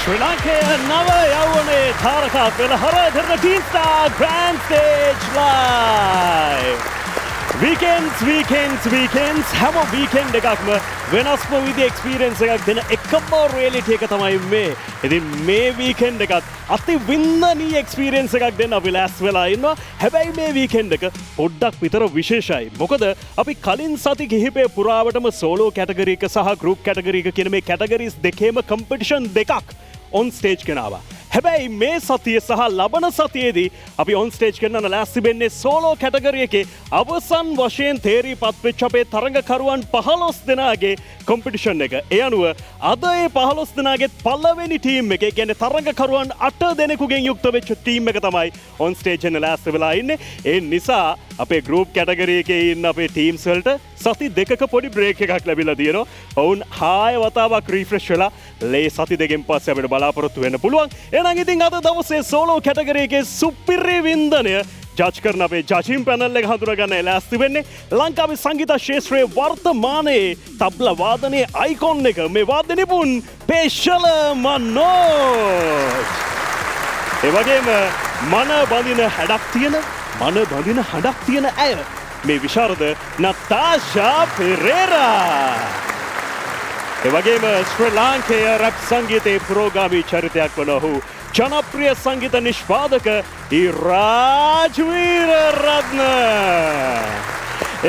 ශ්‍රී ලංකේ නව යවුනේ තාරකා පෙළහර කරන ටීස්ටාර් grand stage live. weekends හැම weekend එකක්ම වෙනස්ම විදිහේ experience එකක් දෙන එකම reality එක තමයි මේ. ඉතින් මේ weekend එකත් අති වින්දනීය experience එකක් දෙන්න අපි ලෑස් වෙලා ඉන්නවා. හැබැයි මේ weekend එක පොඩ්ඩක් විතර විශේෂයි. මොකද අපි කලින් සති කිහිපය පුරාවටම solo category එක සහ group category එක කියන මේ categories දෙකේම competition දෙකක් on stage ගෙනාවා. හැබැයි මේ සතිය සහ ලබන සතියේදී අපි on stage කරන්න ලෑස්ති වෙන්නේ solo category එකේ අවසන් වශයෙන් තේරීපත් වෙච්ච අපේ තරඟකරුවන් 15 දෙනාගේ competition එක. ඒ අනුව අද ඒ 15 දෙනාගේ පළවෙනි team එක, ඒ කියන්නේ තරඟකරුවන් 8 දෙනෙකුගෙන් යුක්ත වෙච්ච team එක තමයි on stage එක ලෑස්ති වෙලා ඉන්නේ. ඒ නිසා අපේ group category එකේ ඉන්න අපේ teams වලට සති දෙකක පොඩි break එකක් ලැබිලා තියෙනවා. ඔවුන් 6 වතාවක් refresh වෙලා ලේ සති දෙකෙන් පස්සේ අපිට බලාපොරොත්තු වෙන්න පුළුවන්. එහෙනම් ඉතින් අද දවසේ solo category එකේ සුපිරි වින්දනය ජජ් කරන අපේ ජජින් පැනල් එක හඳුනගන්න ලෑස්ති වෙන්නේ ලංකාවේ සංගීත ක්ෂේත්‍රයේ වර්තමානයේ තබ්ලා වාදනයේ අයිකොන් එක මේ වාද්‍ය නිපුන් පේශල මනෝජ්. ඒ වගේම මන බඳින හැඩක් තියෙන ඇය මේ විශාරද නතාෂා පෙරේරා. ඒ වගේම ශ්‍රී ලාංකේය රැප් සංගීතයේ පුරෝගාමී චරිතයක් වන ඔහු ජනප්‍රිය සංගීත නිෂ්පාදක රාජ්වීර රත්න.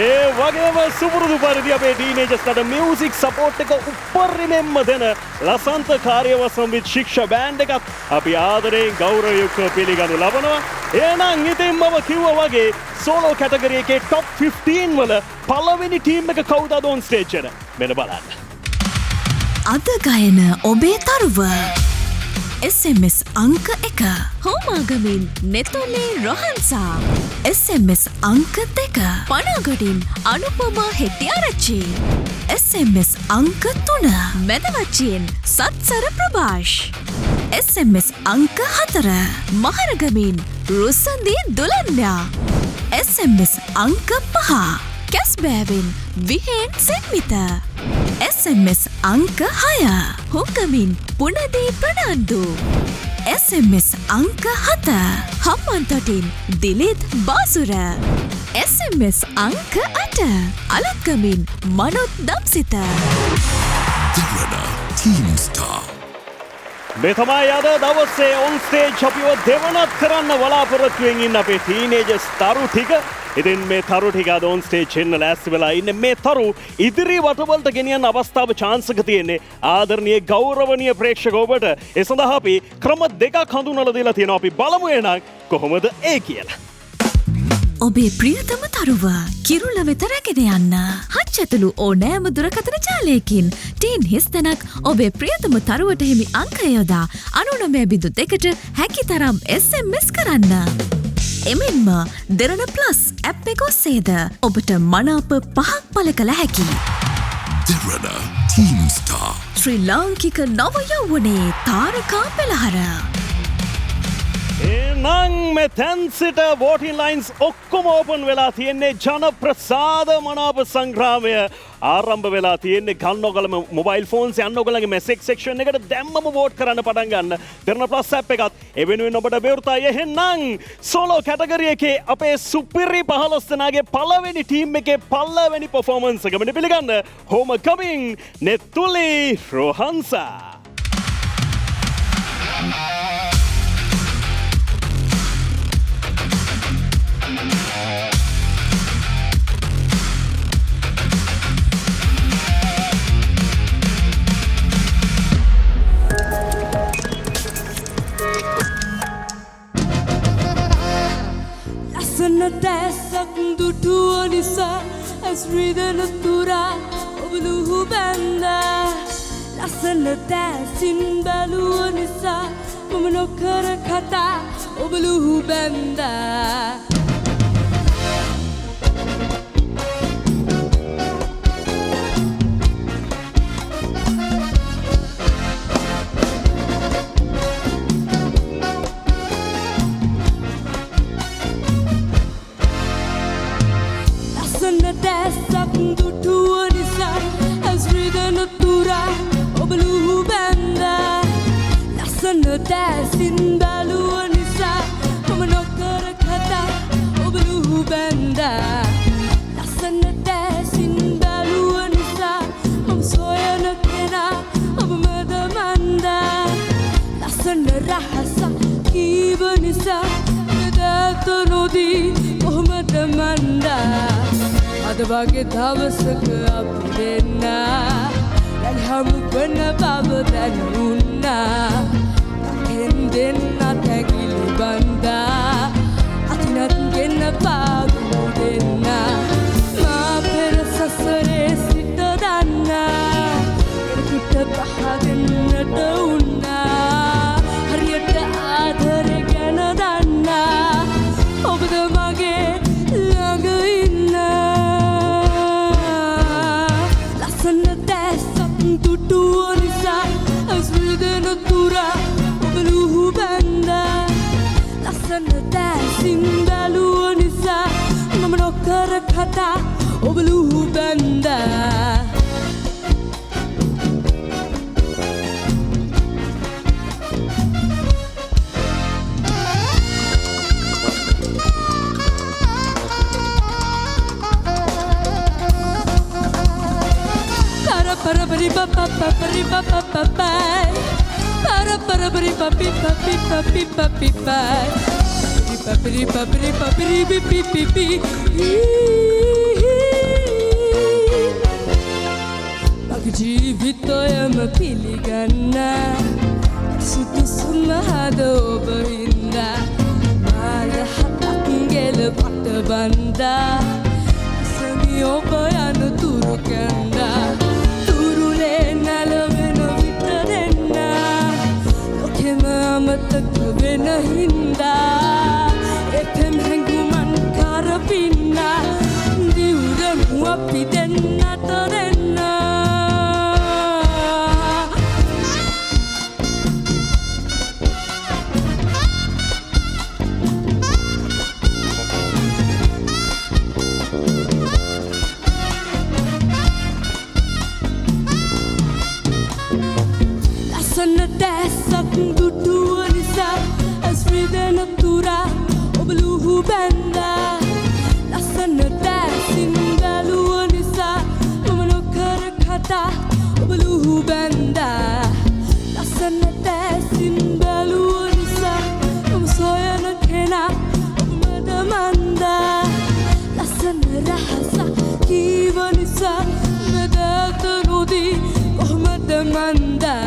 ඒ වගේම සුපුරුදු පරිදි අපේ ටීනේජර්ස්ට මියුසික් සපෝට් එක උපරිමයෙන්ම දෙන ලසන්ත කාර්යවසම්විත් ශික්ෂා බෑන්ඩ් එකත් අපි ආදරයෙන් ගෞරවයුක්තව පිළිගනු ලබනවා. එහෙනම් ඉතින් මම කිව්වා වගේ සෝලෝ කැටගරි එකේ টপ 15 වල පළවෙනි ටීම් එක කවුද අද on stage එක? මෙන්න බලන්න. අද ගයන ඔබේ තරුව SMS අංක 1 හෝමාගමින් නෙතොලේ රොහන්සා. SMS අංක 2 පනාගොඩින් අනුපමා හෙට්ටිආරච්චි. SMS අංක 3 මැදවච්චියෙන් සත්සර ප්‍රභාෂ්. SMS අංක 4 මහරගමින් රුසන්දී දුලන්යා. SMS අංක 5 කැස්බෑවෙන් විහෙන් සෙන්මිත. SMS අංක 6 හුකමින් පුනදී ප්‍රනාන්දු. SMS අංක 7 හම්බන්තොටින් දිලිත් බාසුර. SMS අංක 8 අලත්ගමින් මනොත් දම්සිත. Team Star. මේ තමයි අද දවසේ on stage අපිව දෙවනත් කරන්න බලාපොරොත්තුවෙන් ඉන්න අපේ ටීනේජර්ස් තරු ටික. ඉතින් මේ තරු ටික අද on stage එන්න ලෑස්ති වෙලා ඉන්නේ. මේ තරු ඉදිරි වටවලට ගෙනියන්න අවස්ථාව chance එක තියෙන්නේ ආදරණීය ගෞරවනීය ප්‍රේක්ෂක ඔබට. ඒ සඳහා අපි ක්‍රම දෙකක් හඳුන්වලා දීලා තියෙනවා. අපි බලමු එහෙනම් කොහොමද ඒ කියලා. ඔබේ ප්‍රියතම තරුව කිරුළ වෙත රැගෙන යන්න හච්චතුළු ඕනෑම දුරකථන ජාලයකින් ටීන් හිස්තැනක් ඔබේ ප්‍රියතම තරුවට හිමි අංකය යොදා 99.2ට හැකි තරම් SMS කරන්න. එමෙන්ම දෙරණ ප්ලස් ඇප් එක ඔස්සේද ඔබට මනාප පහක් පළ කළ හැකි. Derana Team Star. ශ්‍රී ලාංකික නව යෞවනයේ තාරකා පෙළහර. එනම් මෙතැන් සිට voting lines ඔක්කොම ඕපන් වෙලා තියෙන්නේ. ජන ප්‍රසාද මනාප සංග්‍රාමය ආරම්භ වෙලා තියෙන්නේ. ගන්න ඔයගොල්ලෝ මොබයිල් ෆෝන්ස් යන්න ඔයගොල්ලන්ගේ මැසේජ් සෙක්ෂන් එකට දැම්මම වෝට් කරන්න පටන් ගන්න. දෙරණ ප්ලස් ඇප් එකත් ඒ වෙනුවෙන් ඔබට බෙවුරුතයි. එහෙනම් සෝලෝ කැටගරි එකේ අපේ සුපිරි 15 දෙනාගේ පළවෙනි ටීම් එකේ පළවෙනි පර්ෆෝමන්ස් එක මෙන්න පිළිගන්න. හෝම කමින් නෙතුලි රොහන්සා. Dassak dutua nisa asridana tura obluhu banda lasana dasin balua nisa mamanokar kata obluhu banda. Dassak dutua nisa asridana tura obluhu banda නිසා මෙදාත නොදී කොහොමද මන්දා අද වගේ දවසක අපි දෙන්න දැන් හමු වෙන බව දැනුණා කෙන් දෙන්න තැගිලි බන්දා අතිනත් ගෙන්න පාගු දෙන්න මා පෙර සසරේ සිට දන්නා එරකිට පහදෙන්නට උන්නා හරියට ආදරේ ගැන දන්නා ඔබද මගේ ළඟ ඉන්නා ලස්සන දැසක් දුටුව නිසා අස්විදන තුරා ඔබ ලුහු බැන්දා ලස්සන දැසින් බැලුව නිසා මම නොකර කතා ඔබ ලුහු බැන්දා para bari pa pa pa bari pa pa pa pa para bari pa pi pa pi pa pi pa pi pa bari pa bari pa bari pi pi pi pi mage ජීවිතයම පිළිගන්නා සුදුසුම හද ඔබ හින්දා මාය හතක් ගෙල පට බන්දා සමි ඔබ යන තුරු කන්දා අමතක වෙන හින්දා එතෙම් හැඟුමන් කරපින්නා දිවුරමු අපි දෙන්නට දෙන්නා ලස්සන දැසක් දුටුව නිසා අස්විදන තුරා ඔබ ලුහු බැන්දා ලස්සන දැසින් බැලුව නිසා මම නොකර කතා ඔබ ලුහු බැන්දා ලස්සන දැසින් බැලුව නිසා මම සොයන කෙනා ඔබ මද මන්දා ලස්සන රහස කීව නිසා මෙදාත නොදී කොහොමද මන්දා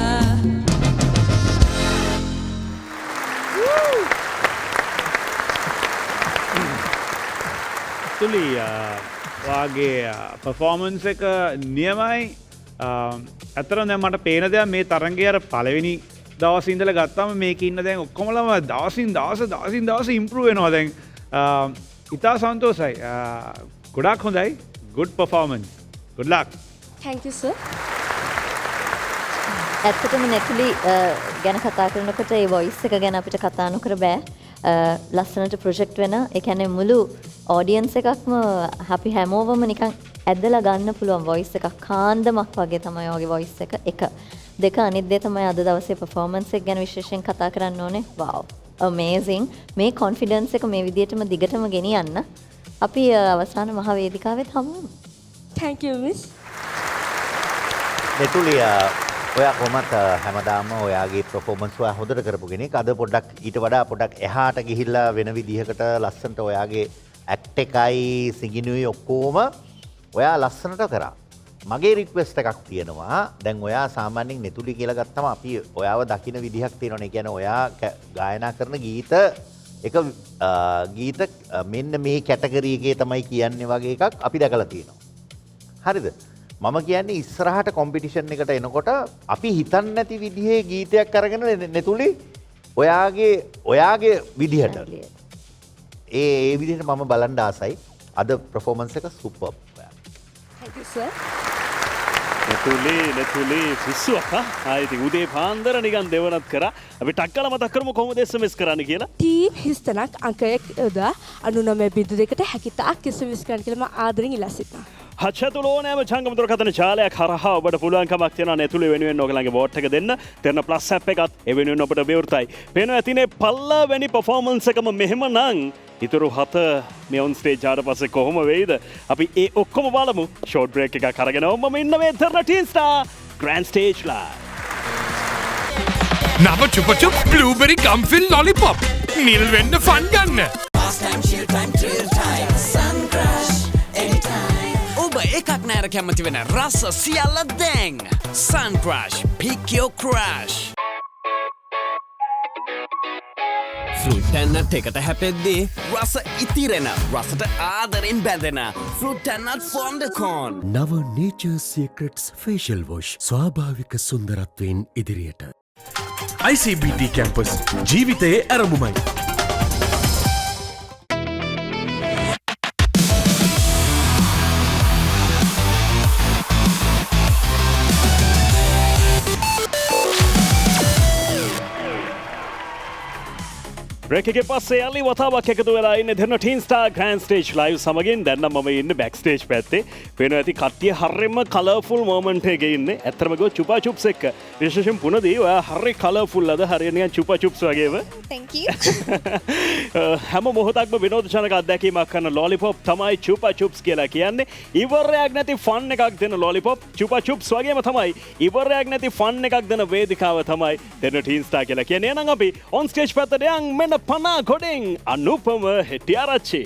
තුලි වාගේ පර්ෆෝමන්ස් එක නියමයි ඇත්තටම දැන් මට පේන දෙයක් මේ තරංගය අර පළවෙනි දවසේ ඉඳලා ගත්තාම මේකේ ඉන්න දැන් ඔක්කොමලම දවසින් දවස ඉම්ප්‍රූව් වෙනවා දැන් ඉතා සන්තෝෂයි ගොඩාක් හොඳයි good performance good luck thank you sir ඇත්තටම නැතුලි ගැන කතා කරනකොට ඒ වොයිස් එක ගැන අපිට කතා නොකර බෑ ලස්සනට ප්‍රොජෙක්ට් වෙන ඒ කියන්නේ මුළු ඔඩියන්ස් එකක්ම අපි හැමෝවම නිකන් ඇදලා ගන්න පුළුවන් වොයිස් එකක් කාන්දමක් වගේ තමයි ඔයගේ වොයිස් එක දෙක අනිත් දේ තමයි අද දවසේ performance එක ගැන විශේෂයෙන් කතා කරන්න ඕනේ wow amazing මේ confidence එක මේ විදිහටම දිගටම ගෙනියන්න අපි අවසාන මහ වේදිකාවෙත් හමු වෙමු thank you miss නැතුලි ඔයා කොහොමත් හැමදාම ඔයාගේ performance ඔයා හොඳට කරපු කෙනෙක් අද පොඩ්ඩක් ඊට වඩා පොඩ්ඩක් එහාට ගිහිල්ලා වෙන විදිහකට ලස්සනට ඔයාගේ ඇක්ට් එකයි සිංගිනුයි ඔක්කොම ඔයා ලස්සනට කරා. මගේ රික්වෙස්ට් එකක් තියෙනවා. දැන් ඔයා සාමාන්‍යයෙන් නෙතුලි කියලා ගත්තම අපි ඔයාව දකින්න විදිහක් තියෙනවනේ. ඒ කියන්නේ ඔයා ගායනා කරන ගීත මෙන්න මේ කැටගරි එකේ තමයි කියන්නේ වගේ එකක් අපි දැකලා තියෙනවා. හරිද? මම කියන්නේ ඉස්සරහට කොම්පිටිෂන් එකට එනකොට අපි හිතන්නේ නැති විදිහේ ගීතයක් අරගෙන නෙතුලි ඔයාගේ විදිහට ඒ විදිහට මම බලන්න ආසයි. අද performance එක superb. thank you sir නැතුලේ පිස්සුවක් ආයිති උදේ පාන්දර නිකන් දෙවනත් කරා අපි ටක් ගාලා මතක් කරමු කොහොමද SMS කරන්න කියලා ටීම් හිස්තනක් අංක 1 යොදා 99.2කට හැකිතාක් SMS කරන්න කියලා මම ආදරෙන් ඉල්ලා සිටිනවා හච්චතුල ඕනෑම ජංගම දුරකථන ජාලයක් හරහා ඔබට පුළුවන්කමක් තියෙනවා නෙතුලේ වෙනුවෙන් ඔයගලගේ වෝට් එක දෙන්න. දෙන්න ප්ලස් ඇප් එකත් ඒ වෙනුවෙන් ඔබට විවෘතයි. පේනවා ඇතිනේ පල්ලවෙනි performance එකම මෙහෙමනම් ඉතුරු 7 මේ on stage ආවට පස්සේ කොහොම වෙයිද? අපි ඒ ඔක්කොම බලමු. short break එකක් අරගෙන ඔම්මම ඉන්න මේ Teen Star Grand Stage Live. Nava Chupa Chup Blueberry Gum Fill Lollipop. නිල් වෙන්න ෆන් ගන්න. ඔබ එකක් නෑර කැමති වෙන රස සියල්ල දැන් Sun Crush Pick Your Crush fruit ඇන්නත් එකට හැපෙද්දී රස ඉතිරෙන රසට ආදරෙන් බැඳෙන ෆෘට් ඇන්නත් ෆොන්ඩකෝන් නව Nature Secrets Facial Wash ස්වාභාවික සුන්දරත්වයෙන් ඉදිරියට. ICBT කැම්පස් ජීවිතයේ ඇරඹුමයි. බ්‍රේක් එකේ පස්සේ යලි වතාවක් එකතු වෙලා ඉන්නේ දෙන්න teen star grand stage live සමගින්. දැන් නම් මම ඉන්නේ බෑක් ස්ටේජ් පැත්තේ. වෙන ඇති කට්ටිය හරියම කලර්ෆුල් මොමන්ට් එකේ ඉන්නේ. ඇත්තටම ගෝ චුපා චුප්ස් එක්ක විශේෂයෙන් පුනදී ඔයා හරිය කලර්ෆුල් අද හරිය නිකන් චුපා චුප්ස් වගේම. Thank you. හැම මොහොතක්ම විනෝදජනක අත්දැකීමක් කරන ලොලිපොප් තමයි චුපා චුප්ස් කියලා කියන්නේ. ඉවරයක් නැති ෆන් එකක් දෙන ලොලිපොප් චුපා චුප්ස් වගේම තමයි ඉවරයක් නැති ෆන් එකක් දෙන වේදිකාව තමයි දෙන්න ටීන් ස්ටාර් කියලා කියන්නේ. එහෙනම් අපි ඔන් ස්ටේජ් පැත්තට යන් මෙන්න පනා ගොඩෙන් අනුපම හෙටිආරච්චි.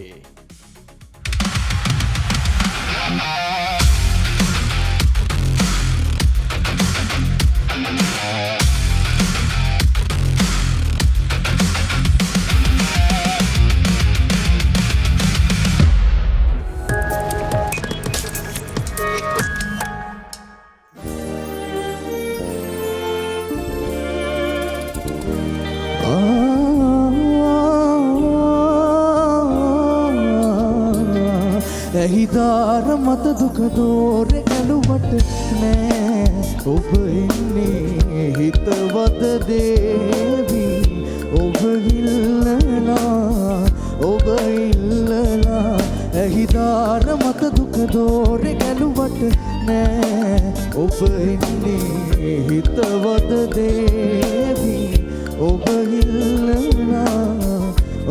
ඇහිදාර මත දුක දෝරෙ ඇලුවට නෑ ඔබ ඉන්නේ හිතවත දේවී ඔබ ඉල්ලලා ඔබ ඉල්ලලා ඇහිදාර මත දුක දෝරෙ ඇලුවට නෑ ඔබ ඉන්නේ හිතවත දේවී ඔබ ඉල්ලලා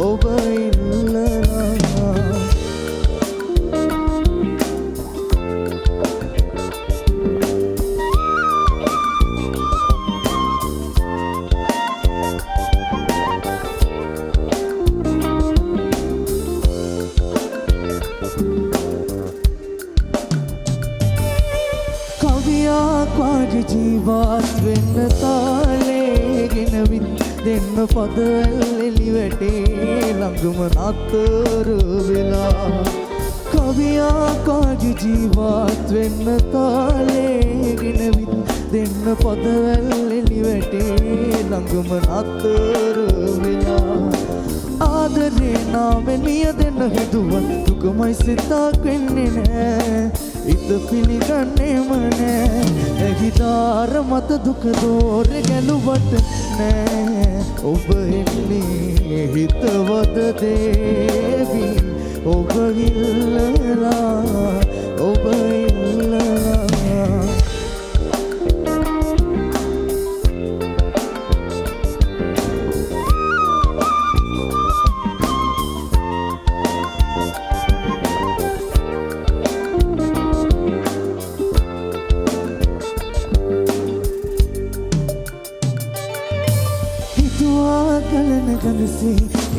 ඔබ ඉල්ලලා ජීවත් වෙන්න තාලේගෙනවිත් දෙන්න පදල්ලෙලි වැටේ ළඟම නතර වෙලා කවියා කාජි ජීවත් වෙන්න තාලේගෙනවිත් දෙන්න පදල්ලෙලි වැටේ ළඟම නතර වෙලා ආදරේ නාමෙන් මිය දෙන්න හිතුවත් දුකමයි සිතක් වෙන්නේ නෑ ඉත පිළිගන්නේම නෑ ඇහිදාර මත දුක දෝරෙ ගැලුවට නෑ ඔබ එන්නේ හිතවත දේවී ඔබ ඉල්ලලා ඔබ ඉල්ලලා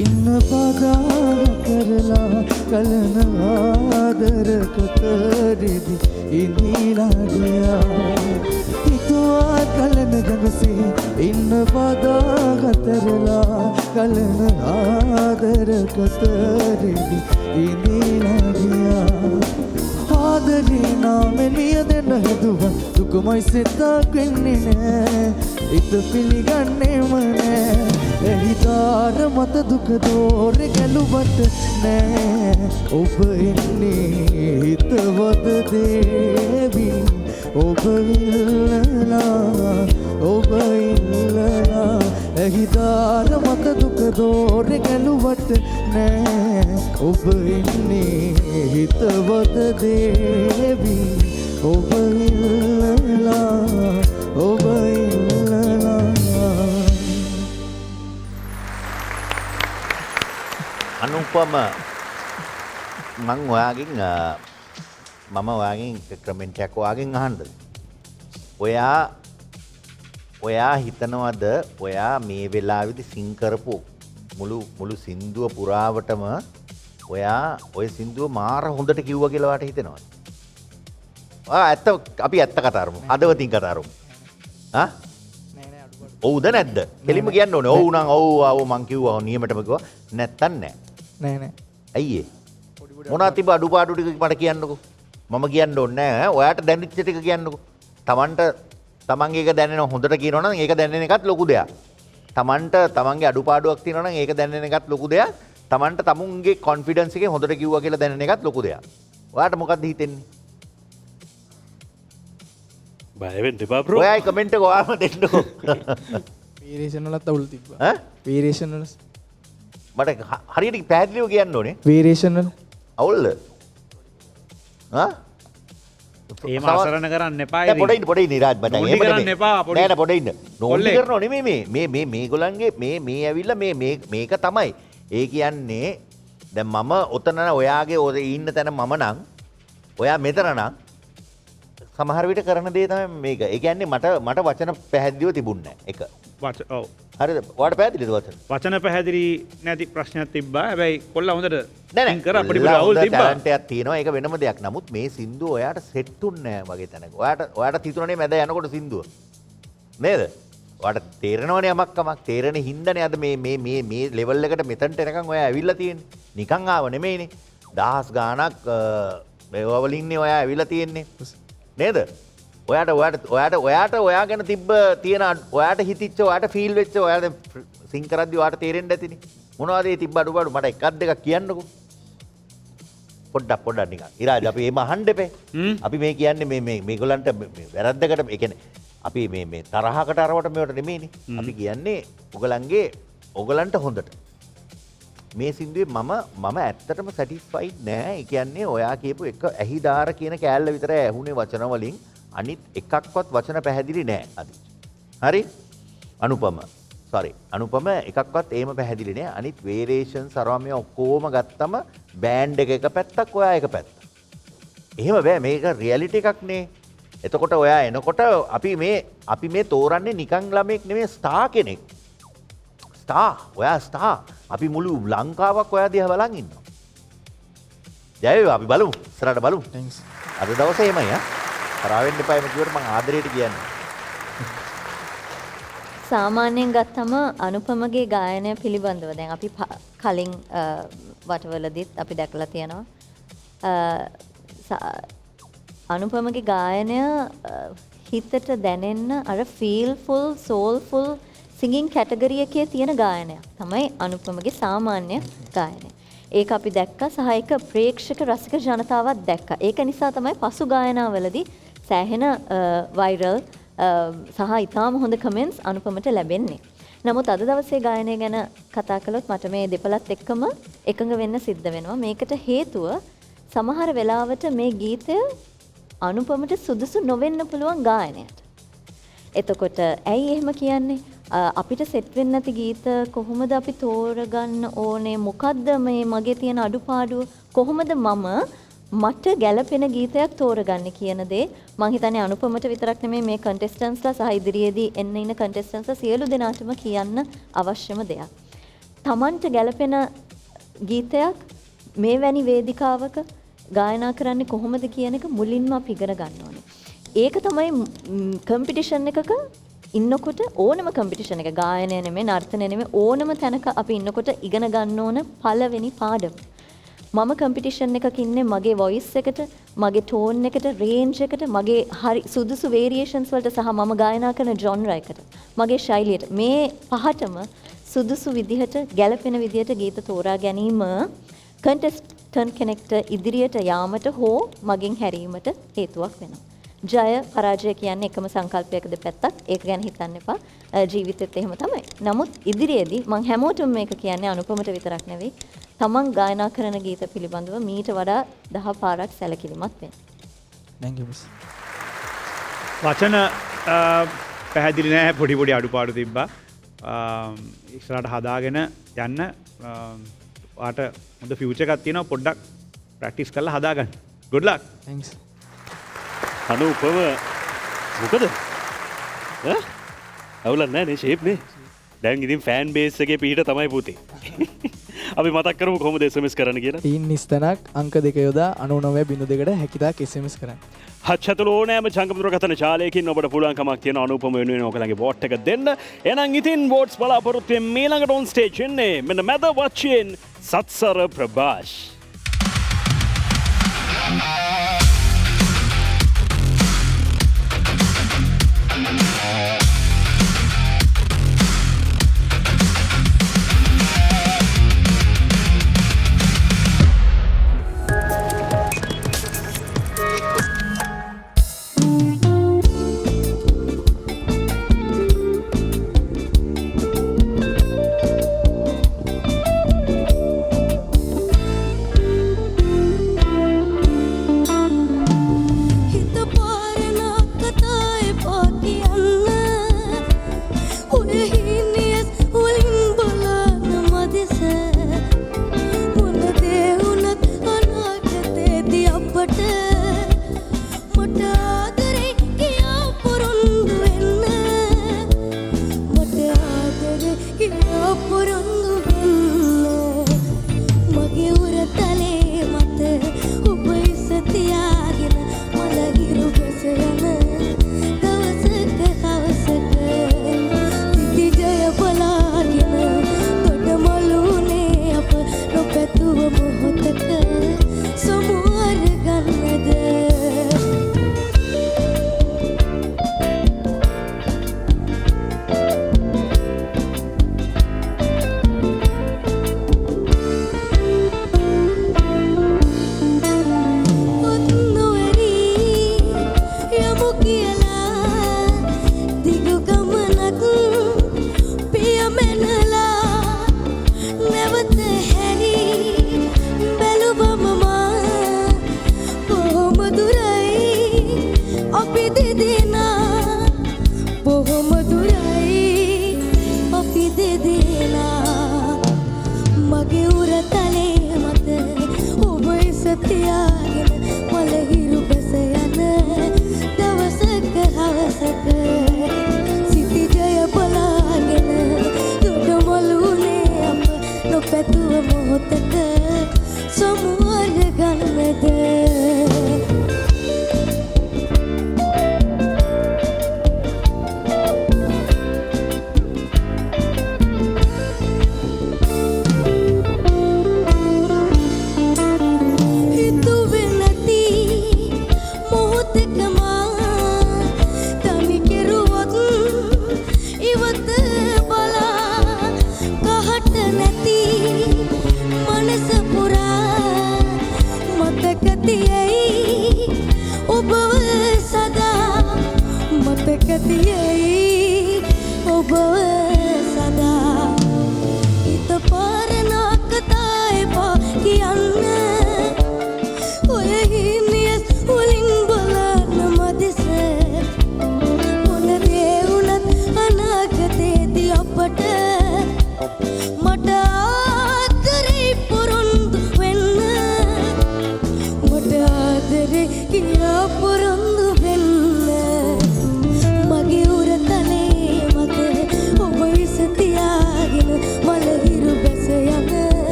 ඉන්න පදා කරලා කලන ආදර කතරෙදි ඉනිලා ගියා හිතුවා කලන ගඟසේ ඉන්න පදා කතරලා කලන ආදර කතරෙදි ඉනිලා ගියා ආදරේ නාමෙන් මිය දෙන්න හදුවා දුකමයි සිතක් වෙන්නේ නෑ ඉත පිළිගන්නේම නෑ ඇහිදාර මත දුක දෝරෙ ගැලුවට නෑ ඔබ එන්නේ හිතවත දේවී ඔබ ඉල්ලලා ඔබ ඉල්ලලා ඇහිදාර මත දුක දෝරෙ ගැලුවට නෑ ඔබ එන්නේ හිතවත දේවී ඔබ ඉල්ලලා ඔබ ඉල්ලලා අනුපම මං ඔයාගෙන් මම ඔයාගෙන් කමෙන්ට් ඔයාගෙන් අහන්නද ඔයා හිතනවද ඔයා මේ වෙලාවේදී සිං කරපු මුළු සින්දුව පුරාවටම ඔයා ඔය සින්දුව මාර හොඳට කිව්ව කියලා වාට හිතෙනවා. ඇත්ත අපි ඇත්ත කතා කරමු. හදවතින් කතා කරමු. ඔව්ද නැද්ද? කෙලින්ම කියන්න ඕනේ. ඔව් නම් ඔව් මං කිව්වා නියමටම කිව්වා. නැත්තම් නෑ. නෑ. ඇයි ඒ? මොනවා තිබ්බ අඩුපාඩු ටික මට කියන්නකෝ. මම කියන්න ඕනේ නෑ. ඔයාට දැනෙච්ච ටික කියන්නකෝ. තමන්ගේ එක දැනෙන හොඳට කියනවා නම් ඒක දැනෙන එකත් ලොකු දෙයක්. තමන්ගේ අඩුපාඩුවක් තියෙනවා නම් ඒක දැනෙන එකත් ලොකු දෙයක්. තමන්ට තමුන්ගේ කොන්ෆිඩන්ස් එකෙන් හොඳට කිව්වා කියලා දැනෙන එකත් ලොකු දෙයක්. ඔයාට මොකක්ද හිතෙන්නේ? බය වෙන්න එපා බ්‍රෝ. ඔයයි කමෙන්ට් එක ඔයාම දෙන්නකෝ. වීරේෂන් වලත් අවුල් තිබ්බා. ඈ? වීරේෂන් වල මට හරියට පැහැදිලිව කියන්න ඕනේ. වීරේෂන් වල අවුල්ද? ඒම අසරණ කරන්න එපා. පොඩි නිරාජ් බඩ. නෝන්ඩි කරන්න එපා. නෑ පොඩි ඉන්න. නෝන්ඩි කරනව නෙමෙයි මේ මේගොල්ලන්ගේ මේ ඇවිල්ලා මේක තමයි. ඒ කියන්නේ දැන් මම ඔතන ඔයාගේ ඔය ඉන්න තැන මම නම් ඔයා මෙතන නම් සමහර විට කරන දේ තමයි මේක. ඒ කියන්නේ මට වචන පැහැදිලිව තිබුණේ නැහැ. එක. ඔව්. හරිද? ඔයාට පැහැදිලිද වචන? වචන පැහැදිලි නැති ප්‍රශ්නයක් තිබ්බා. හැබැයි කොල්ලා හොඳට නෑ කර අපිට අවුල් තිබ්බා. ටැලන්ට් එකක් තියෙනවා. ඒක වෙනම දෙයක්. නමුත් මේ සින්දුව ඔයාට සෙට් උන්නේ නැහැ වගේ තැනක. ඔයාට හිතුණනේ මැද යනකොට සින්දුව. නේද? ඔයාට තේරෙනවනේ යමක් තේරෙන හින්දානේ අද මේ ලෙවල් එකට මෙතනට එනකන් ඔයා ඇවිල්ලා තියෙන්නේ. නිකන් ආව නෙමෙයිනේ. දහස් ගාණක් මේවා වලින්නේ ඔයා ඇවිල්ලා තියෙන්නේ. නේද? ඔයාට ඔයා ගැන තිබ්බ තියෙන ඔයාට හිතිච්ච ඔයාට ෆීල් වෙච්ච ඔයාට සිං කරද්දි ඔයාට තේරෙන්න ඇතිනේ. මොනවද මේ තිබ්බ අඩුපාඩු මට එකක් දෙකක් කියන්නකෝ. පොඩ්ඩක් නිකන්. ඉරාජ් අපි එහෙම අහන්න එපේ. අපි මේ කියන්නේ මේගොල්ලන්ට වැරද්දකට ඒ කියන්නේ අපි මේ තරහකට අරවට මේවට නෙමෙයිනේ. අපි කියන්නේ ඔයගලන්ට හොඳට. මේ සින්දුවේ මම ඇත්තටම සැටිස්ෆයිඩ් නෑ. ඒ කියන්නේ ඔයා කියපු එක ඇහිදාර කියන කෑල්ල විතරයි ඇහුනේ වචන වලින්. අනිත් එකක්වත් වචන පැහැදිලි නෑ අද. හරි? අනුපම එකක්වත් එහෙම පැහැදිලි නෑ. අනිත් වේරියේෂන්ස් අරවා මේ ඔක්කොම ගත්තම බෑන්ඩ් එක පැත්තක් ඔයා එක පැත්තක්. එහෙම බෑ මේක රියැලිටි එකක් නේ. එතකොට ඔයා එනකොට අපි මේ තෝරන්නේ නිකන් ළමෙක් නෙමෙයි ස්ටාර් කෙනෙක්. ඔයා ස්ටාර්. අපි මුළු ලංකාවක් ඔයා දිහා බලන් ඉන්නවා. ජය වේවා අපි බලමු. ඉස්සරහට බලමු. thanks. අද දවසේ එමය කරා වෙන්න එපා එම කිව්වට මම ආදරයට කියන්නේ. සාමාන්‍යයෙන් ගත්තම අනුපමගේ ගායනය පිළිබඳව දැන් අපි කලින් වටවලදීත් අපි දැකලා තියෙනවා. අනුපමගේ ගායනය හිතට දැනෙන්න අර ෆීල්ෆුල් සෝල්ෆුල් සිංගින් කැටගරි එකේ තියෙන ගායනයක් තමයි අනුපමගේ සාමාන්‍ය ගායනය. ඒක අපි දැක්කා සහ ඒක ප්‍රේක්ෂක රසික ජනතාවත් දැක්කා. ඒක නිසා තමයි පසු ගායනාවලදී සෑහෙන වයිරල් සහ ඉතාම හොඳ කමෙන්ට්ස් අනුපමට ලැබෙන්නේ. නමුත් අද දවසේ ගායනය ගැන කතා කළොත් මට මේ දෙපළත් එක්කම එකඟ වෙන්න සිද්ධ වෙනවා. මේකට හේතුව සමහර වෙලාවට මේ ගීතය අනුපමට සුදුසු නොවෙන්න පුළුවන් ගායනයට. එතකොට ඇයි එහෙම කියන්නේ? අපිට සෙට් වෙන්නේ නැති ගීත කොහොමද අපි තෝරගන්න ඕනේ? මොකද්ද මේ මගේ තියෙන අඩුපාඩුව? කොහොමද මට ගැළපෙන ගීතයක් තෝරගන්නේ කියන දේ මම හිතන්නේ අනුපමට විතරක් නෙමෙයි මේ කන්ටෙස්ටන්ට්ස්ලා සහ ඉදිරියේදී එන්න ඉන්න කන්ටෙස්ටන්ට්ස්ලා සියලු දෙනාටම කියන්න අවශ්‍යම දෙයක්. Tamanට ගැළපෙන ගීතයක් මේ වැනි වේදිකාවක ගායනා කරන්නේ කොහොමද කියන එක මුලින්ම අපි ඉගෙන ගන්න ඕනේ. ඒක තමයි කම්පිටිෂන් එකක ඉන්නකොට ඕනම කම්පිටිෂන් එක ගායනය නෙමෙයි නර්තනය නෙමෙයි ඕනම තැනක අපි ඉන්නකොට ඉගෙන ගන්න ඕන පළවෙනි පාඩම. මම කම්පිටිෂන් එකක ඉන්නේ මගේ වොයිස් එකට, මගේ ටෝන් එකට, රේන්ජ් එකට, මගේ හරි සුදුසු වේරියේෂන්ස් වලට සහ මම ගායනා කරන ජොන්රා එකට, මගේ ශෛලියට මේ පහටම සුදුසු විදිහට ගැළපෙන විදිහට ගීත තෝරා ගැනීම කන්ටෙස්ටන්ට් කෙනෙක්ට ඉදිරියට යාමට හෝ මගෙන් හැරීමට හේතුවක් වෙනවා. ජය පරාජය කියන්නේ එකම සංකල්පයක දෙපැත්තක්. ඒක ගැන හිතන්න එපා. ජීවිතෙත් එහෙම තමයි. නමුත් ඉදිරියේදී මම හැමෝටම මේක කියන්නේ අනුපමට විතරක් නෙවෙයි. තමන් ගායනා කරන ගීත පිළිබඳව මීට වඩා 10 පාරක් සැලකිලිමත් වෙන්න. thank you miss. වචන පැහැදිලි නැහැ පොඩි අඩුපාඩු තිබ්බා. ඉස්සරහට හදාගෙන යන්න වාට හොඳ ෆියුචර් එකක් තියෙනවා. පොඩ්ඩක් ප්‍රැක්ටිස් කරලා හදාගන්න. good luck. thanks. අනුපම මොකද? අවුලක් නැහැ නේ ෂේප් නේ. දැන් ඉතින් ෆෑන් බේස් එකේ පිහිට තමයි පුතේ. අපි මතක් කරමු කොහොමද SMS කරන්න කියලා. තීන් නිස්තනක් අංක 2 යොදා 99.2ට හැකිතාක් SMS කරන්න. හච්චතුල ඕනෑම ජංගමදුරකථන ජාලයකින් ඔබට පුළුවන්කමක් තියෙන අනුපම වෙනුවෙන් ඔයගලගේ වෝට් එක දෙන්න. එහෙනම් ඉතින් වෝට්ස් බලාපොරොත්තු වෙමින් මේ ළඟට ඔන් ස්ටේජ් එන්නේ මෙන්න මැද වචයෙන් සත්සර ප්‍රභාෂ්.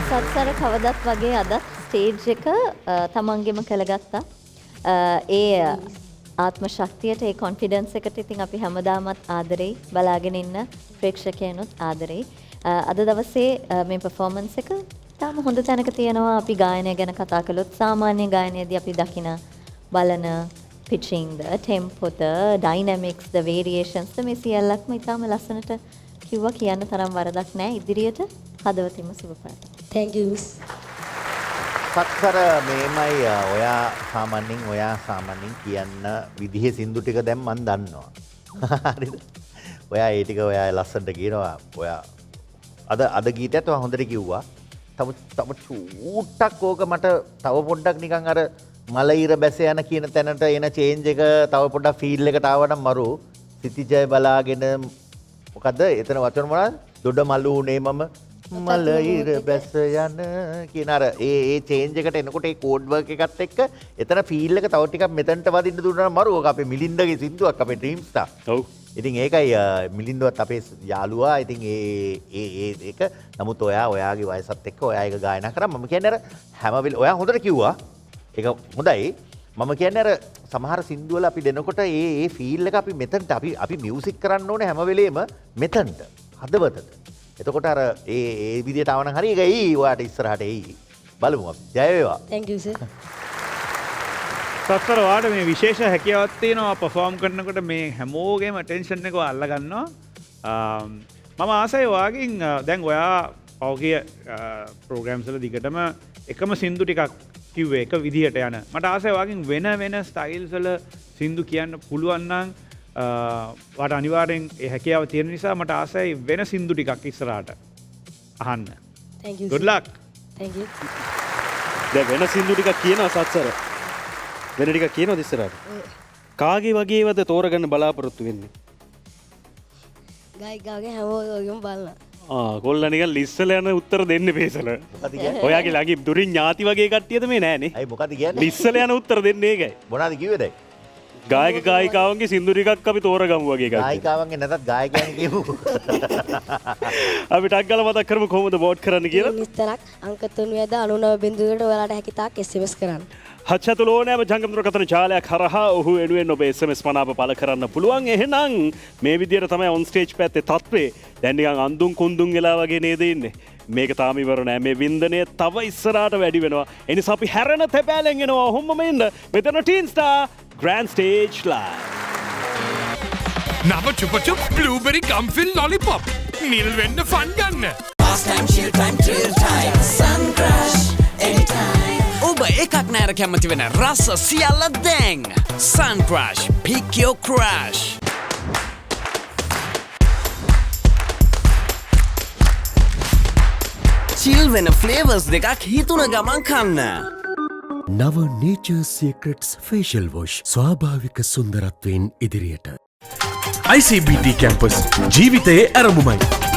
සත්සර කවදත් වගේ අදත් ස්ටේජ් එක තමන්ගෙම කළගත්තා. ඒ ආත්ම ශක්තියට ඒ කොන්ෆිඩන්ස් එකට ඉතින් අපි හැමදාමත් ආදරෙයි, බලාගෙන ඉන්න ප්‍රේක්ෂකයනුත් ආදරෙයි. අද දවසේ මේ පර්ෆෝමන්ස් එක තාම හොඳ තැනක තියෙනවා. අපි ගායනය ගැන කතා කළොත් සාමාන්‍ය ගායනයේදී අපි දකින බලන pitching ද, tempo ද, dynamics ද, variations ද මේ සියල්ලක්ම ඉතාම ලස්සනට කිව්වා. කියන්න තරම් වරදක් නැහැ. ඉදිරියට හදවතින්ම සුබ පතනවා. Thank you miss. සත්සර මේමයි ඔයා සාමාන්‍යයෙන් කියන්න විදිහේ සින්දු ටික දැන් මන් දන්නවා. හරිද? ඔයා ඒ ටික ඔයා ලස්සනට කියනවා. ඔයා අද ගීතයත් ඔයා හොඳට කිව්වා. තව චූට්ටක් ඕක මට තව පොඩ්ඩක් නිකන් අර මලයිර බැස යන කියන තැනට එන චේන්ජ් එක තව පොඩ්ඩක් ෆීල් එකට ආවනම් මරු සිතිජය බලාගෙන මොකද්ද එතන වචන මොනවද දොඩ මලු උනේ මම මලයිර බැස යන කියන අර ඒ චේන්ජ් එකට එනකොට ඒ කෝඩ් වර්ක් එකත් එක්ක එතන ෆීල් එක තව ටිකක් මෙතනට වදින්න දුන්නා නම් මරු ඔක අපේ මිලින්දගේ සින්දුවක් අපේ ඩ්‍රීම් ස්ටාර් ඔව් ඉතින් ඒකයි මිලින්දවත් අපේ යාළුවා ඉතින් ඒක නමුත් ඔයාගේ වයසත් එක්ක ඔයා ඒක ගායනා කරා මම කියන්නේ අර හැම වෙලේ ඔයා හොඳට කිව්වා ඒක හොඳයි මම කියන්නේ අර සමහර සින්දු වල අපි දෙනකොට ඒ ෆීල් එක අපි මෙතනට අපි මියුසික් කරන්න ඕනේ හැම වෙලේම මෙතනට හදවතට එතකොට අර ඒ විදියට ආවනම් හරි ඒක එයි ඔයාට ඉස්සරහට එයි බලමු අපි ජය වේවා thank you sir සත්තර වාට මේ විශේෂ හැකියාවක් තියෙනවා පර්ෆෝම් කරනකොට මේ හැමෝගේම අටෙන්ෂන් එක අල්ල ගන්නවා මම ආසයි වාගෙන් දැන් ඔයා පෞගිය ප්‍රෝග්‍රෑම්ස් වල දිගටම එකම සින්දු ටිකක් කිව්වේ එක විදිහට යන මට ආසයි වාගෙන් වෙන ස්ටයිල්ස් වල සින්දු කියන්න පුළුවන් නම් වාට අනිවාර්යෙන් ඒ හැකියාව තියෙන නිසා මට ආසයි වෙන සින්දු ටිකක් ඉස්සරහට අහන්න thank you good luck thank you දැන් වෙන සින්දු ටිකක් කියනවා සත්සර වෙන ටිකක් කියනවද ඉස්සරහට කාගේ වගේවද තෝරගන්න බලාපොරොත්තු වෙන්නේ ගායකයාගේ හැමෝගෙම බලන්න කොල්ල නිකන් ලිස්සල යන උත්තර දෙන්න පේසල ඔයාගේ ළඟ දුරින් ඥාති වගේ කට්ටියද මේ නෑනේ අයි මොකද කියන්නේ ලිස්සල යන උත්තර දෙන්නේ ඒකයි මොනවද කිව්වේද ගායක ගායිකාවන්ගේ සින්දු ටිකක් අපි තෝරගමු වගේ එකක් ගායිකාවන්ගේ නැතත් ගායකයන් කියමු අපි ටක් ගාලා මතක් කරමු කොහොමද වෝට් කරන්න කියලා විස්තරක් අංක 3.99 ඔයාලට හැකි තාක් SMS කරන්න හච්චතුල ඕනෑම ජංගම දුරකථන ජාලයක් හරහා ඔහු වෙනුවෙන් ඔබ SMS මනාප පළ කරන්න පුළුවන් එහෙනම් මේ විදියට තමයි ඔන් ස්ටේජ් පැත්තේ තත්ත්වේ දැන් නිකන් අඳුන් කුඳුන් වෙලා වගේ නේද ඉන්නේ මේක තාම ඉවර නෑ මේ වින්දනය තව ඉස්සරහට වැඩි වෙනවා ඒ නිසා අපි හැරෙන තැපෑලෙන් එනවා ඔහොමම ඉන්න මෙතන teen star grand stage live නව චුපචුප් බ්ලූබෙරි ගම්ෆිල් ලොලිපොප් නිල් වෙන්න ෆන් ගන්න Fast time, chill time, thrill time, sun crash, anytime. ඔබ එකක් නෑර කැමති වෙන රස සියල්ල දැන් Sun Crash, pick your crash. chill වෙන ෆ්ලේවර්ස් දෙකක් හිතුන ගමන් කන්න නව නේචර් සීක්‍රට්ස් ෆේෂල් වොෂ් ස්වාභාවික සුන්දරත්වයෙන් ඉදිරියට ICBT කැම්පස් ජීවිතයේ ඇරඹුමයි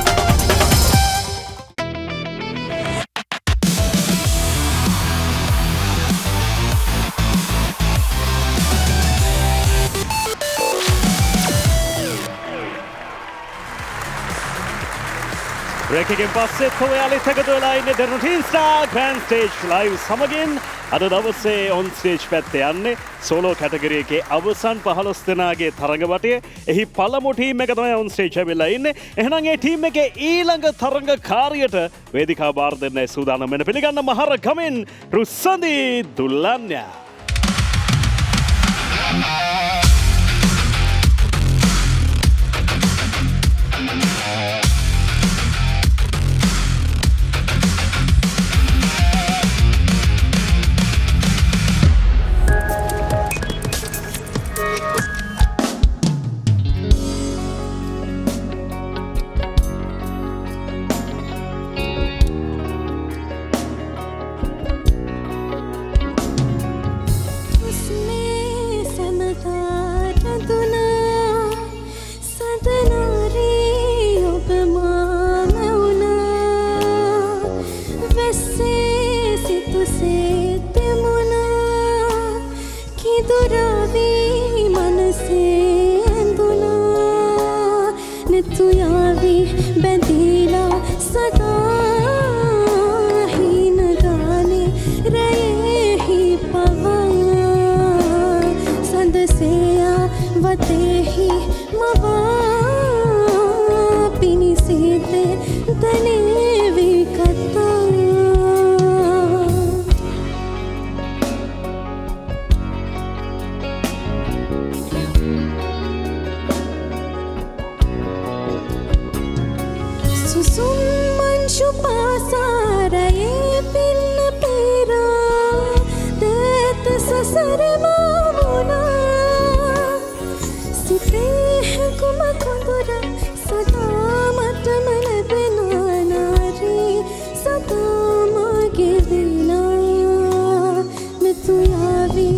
රැකගෙන් පස්සෙත් ඔයාලත් එකතු වෙලා ඉන්නේ The Routine Star Grand Stage Live සමගින් අද දවසේ on stage පැත්තේ යන්නේ සෝලෝ කැටගරි එකේ අවසන් 15 දෙනාගේ තරඟවටය. එහි පළමු ටීම් එක තමයි on stage ඇවිල්ලා ඉන්නේ. එහෙනම් ඒ ටීම් එකේ ඊළඟ තරඟකාරියට වේදිකාව බාර දෙන්නයි සූදානම් වෙන පිළිගන්න Mahara ගමෙන් රුස්සන්දි දුල්ලන්යා. Sata mage dina, me tu yavi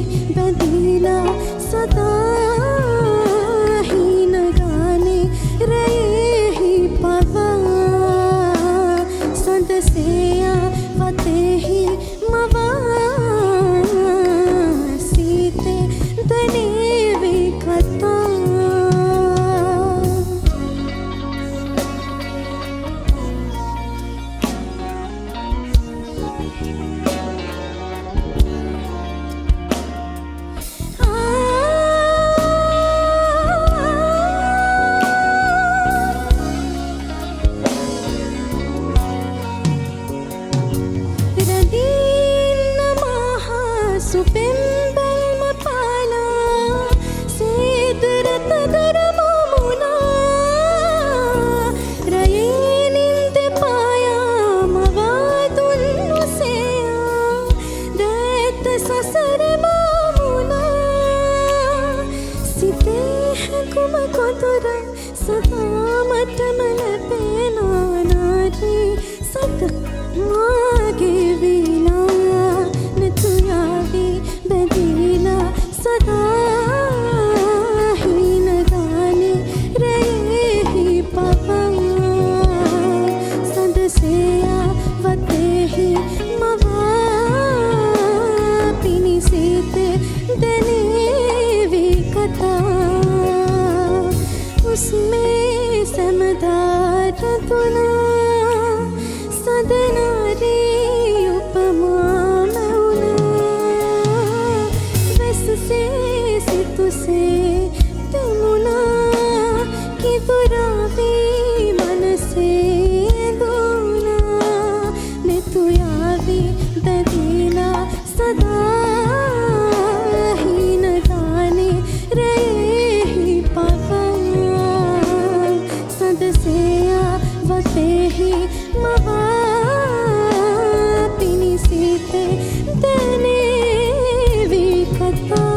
වරදුනා සදනාරේ උපමාම වුණා වෙසසේ සිතුසේ තමුණා කිතුරාවී මනසේ දුණා නෙතුයාවී දදීලා සදා හීනදානේ රැයෙහි පවා සදසයා වතෙහි මවා පිණිසිතේ දැනේවී කතා.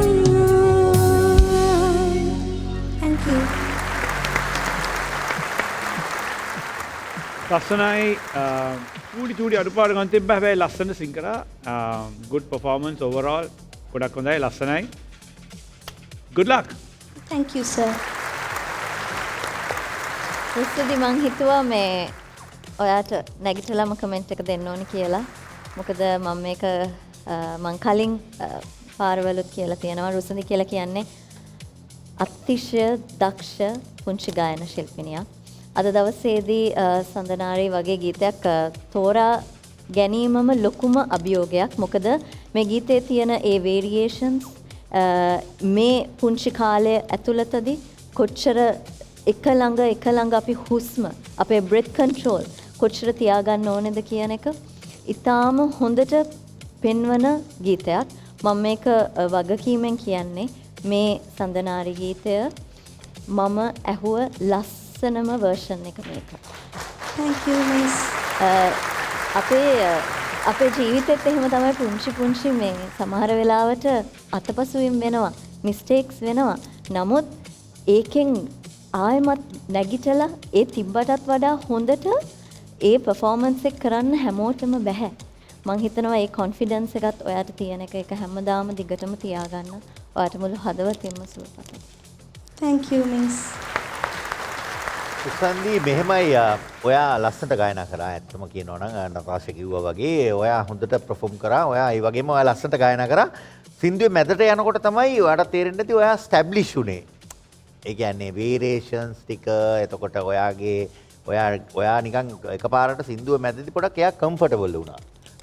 Thank you. ලස්සනයි චූඩි අඩුපාඩු ගන්න තිබ්බ හැබැයි ලස්සන සිං කරා. good performance overall. ගොඩක් හොඳයි ලස්සනයි. good luck. Thank you sir. රුස්තුදි මං හිතුවා මේ ඔයාට නැගිටලාම කමෙන්ට් එක දෙන්න ඕනි කියලා. මොකද මම මේක මං කලින් පාරවලුත් කියලා තියෙනවා. රුස්තුදි කියලා කියන්නේ අතිශය දක්ෂ පුංචි ගායන ශිල්පිනියක්. අද දවසේදී සඳනාරී වගේ ගීතයක් තෝරා ගැනීමම ලොකුම අභියෝගයක්. මොකද මේ ගීතේ තියෙන ඒ වේරියේෂන්ස් මේ පුංචි කාලය ඇතුළතදී කොච්චර එක ළඟ අපි හුස්ම අපේ බ්‍රෙත් කන්ට්‍රෝල් කොච්චර තියාගන්න ඕනේද කියන එක ඉතාම හොඳට පෙන්වන ගීතයක්. මම මේක වගකීමෙන් කියන්නේ මේ සඳනාරි ගීතය මම ඇහුව ලස්සනම වර්ෂන් එක මේක. Thank you miss. අපේ ජීවිතෙත් එහෙම තමයි පුංචි මේ සමහර වෙලාවට අතපසුවීම් වෙනවා, මිස්ටේක්ස් වෙනවා. නමුත් ඒකෙන් ආයමත් නැගිටලා ඒ තිබ්බටත් වඩා හොඳට ඒ පර්ෆෝමන්ස් එක කරන්න හැමෝටම බැහැ. මං හිතනවා ඒ කොන්ෆිඩන්ස් එකත් ඔයාට තියෙන එක හැමදාම දිගටම තියාගන්න. ඔයාට මුළු හදවතින්ම සුවපතයි. Thank you miss. සුසන්දි මෙහෙමයි ඔයා ලස්සනට ගායනා කරා. ඇත්තම කියනවා නම් නතාෂා කිව්වා වගේ ඔයා හොඳට පර්ෆෝම් කරා. ඔයා ඒ වගේම ඔයා ලස්සනට ගායනා කරා. සින්දුවේ මැදට යනකොට තමයි ඔයාට තේරෙන්නේ නැති ඔයා ස්ටැබ්ලිෂ් උනේ. ඒ කියන්නේ වේරියේෂන්ස් ටික එතකොට ඔයා නිකන් එකපාරට සින්දුව මැදදී පොඩක් එයා කම්ෆර්ටබල් වුණා.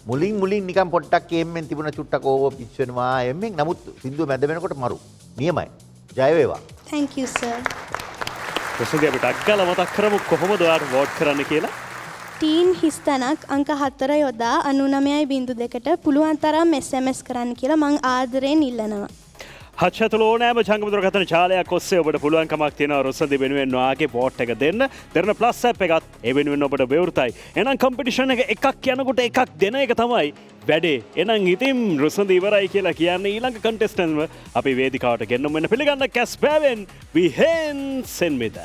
මුලින් නිකන් පොඩ්ඩක් එම්මෙන් තිබුණ චුට්ටක් ඕව පිච් වෙනවා එම්මෙන්. නමුත් සින්දුව මැද වෙනකොට මරු. නියමයි. ජය වේවා. Thank you sir. රුස්තුදි අපිට අක්කලා මතක් කරමු කොහොමද ඔයාට වෝට් කරන්න කියලා. ටීන් හිස්තනක් අංක 4 යොදා 99.2ට පුළුවන් තරම් SMS කරන්න කියලා මං ආදරයෙන් ඉල්ලනවා. හත්ෂතුල ඕනෑම ජංගම දුරකථන ජාලයක් ඔස්සේ ඔබට පුළුවන්කමක් තියෙනවා රුස්තුදි වෙනුවෙන් ඔයාගේ වෝට් එක දෙන්න. දෙන ප්ලස් ඇප් එකත් ඒ වෙනුවෙන් ඔබට විවෘතයි. එහෙනම් කම්පිටිෂන් එක එකක් යනකොට එකක් දෙන එක තමයි වැඩේ. එහෙනම් ඉතින් රුස්තුදි ඉවරයි කියලා කියන්නේ ඊළඟ කන්ටෙස්ටන්ට්ව අපි වේදිකාවට ගෙන්නමු වෙන පිළිගන්න කැස්පෑවෙන් විහෙන් සෙන්මිද.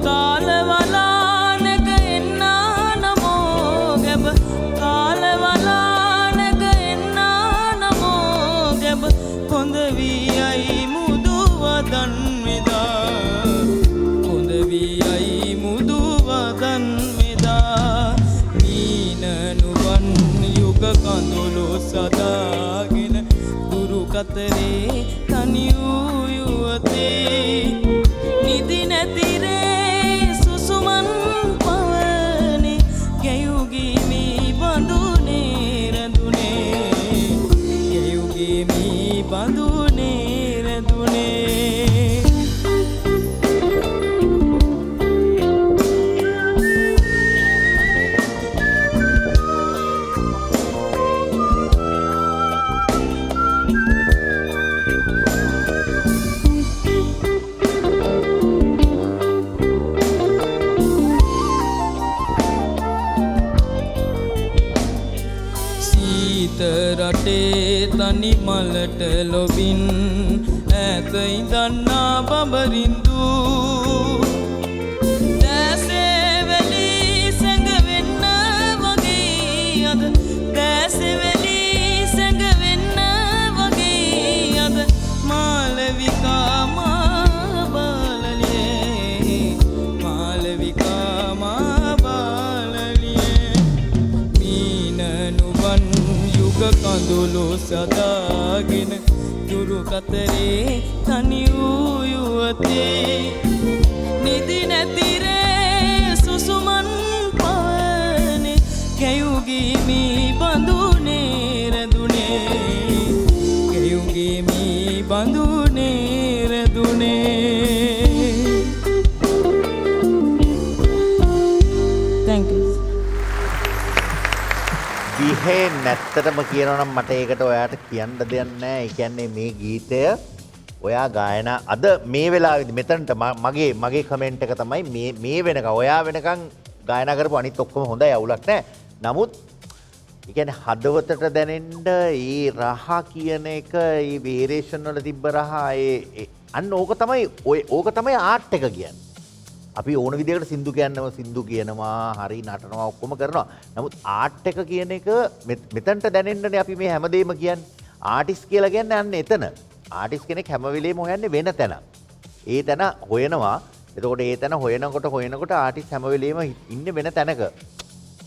කාලවලානක එන්නා නමෝ ගැබ කාල යුග කඳුළු සදාගෙන දුරු කතරේ තනි වූ යුවතේ නිදි නැතිරේ සුසුමන් පවනේ ගැයුගී මී බඳුනේ රැඳුනේ ගැයුගී මී බඳුනේ රැඳුනේ රටේ තනි මලට ලොබින් ඈත ඉඳන්නා බඹරින්දු දැසෙවැලි සැඟවෙන්න වගේ අද දැසෙවැලි සැඟවෙන්න වගේ අද මාලවිකා මා බාලලියේ මාලවිකා මා බාලලියේ මීනනුවන් කඳුළු සදාගෙන දුරු කතරේ තනි වූ යුවතේ නිදි නැතිරේ සුසුමන් පවනේ ගැයුගී මී බඳුනේ රැඳුනේ ගැයුගී මී බඳුනේ රැඳුනේ Thank you විහේ නැත්තටම කියනවනම් මට ඒකට ඔයාට කියන්න දෙයක් නැහැ. ඒ කියන්නේ මේ ගීතය ඔයා ගායනා අද මේ වෙලාවේදී මෙතනට මගේ කමෙන්ට් එක තමයි මේ වෙනකන් ඔයා වෙනකන් ගායනා කරපු අනිත් ඔක්කොම හොඳයි අවුලක් නැහැ. නමුත් ඒ කියන්නේ හදවතට දැනෙන්න ඒ රහ කියන එක ඒ වේරියේෂන් වල තිබ්බ රහ ඒ අන්න ඕක තමයි ආර්ට් එක කියන්නේ. අපි ඕන විදිහකට සින්දු කියනවා සින්දු කියනවා හරි නටනවා ඔක්කොම කරනවා. නමුත් ආර්ට් එක කියන එක මෙතනට දැනෙන්නනේ අපි මේ හැමදේම කියන්නේ. ආටිස්ට් කියලා කියන්නේ අන්න එතන. ආටිස්ට් කෙනෙක් හැම වෙලේම හොයන්නේ වෙන තැන. ඒ තැන හොයනවා. එතකොට ඒ තැන හොයනකොට ආටිස්ට් හැම වෙලේම ඉන්නේ වෙන තැනක.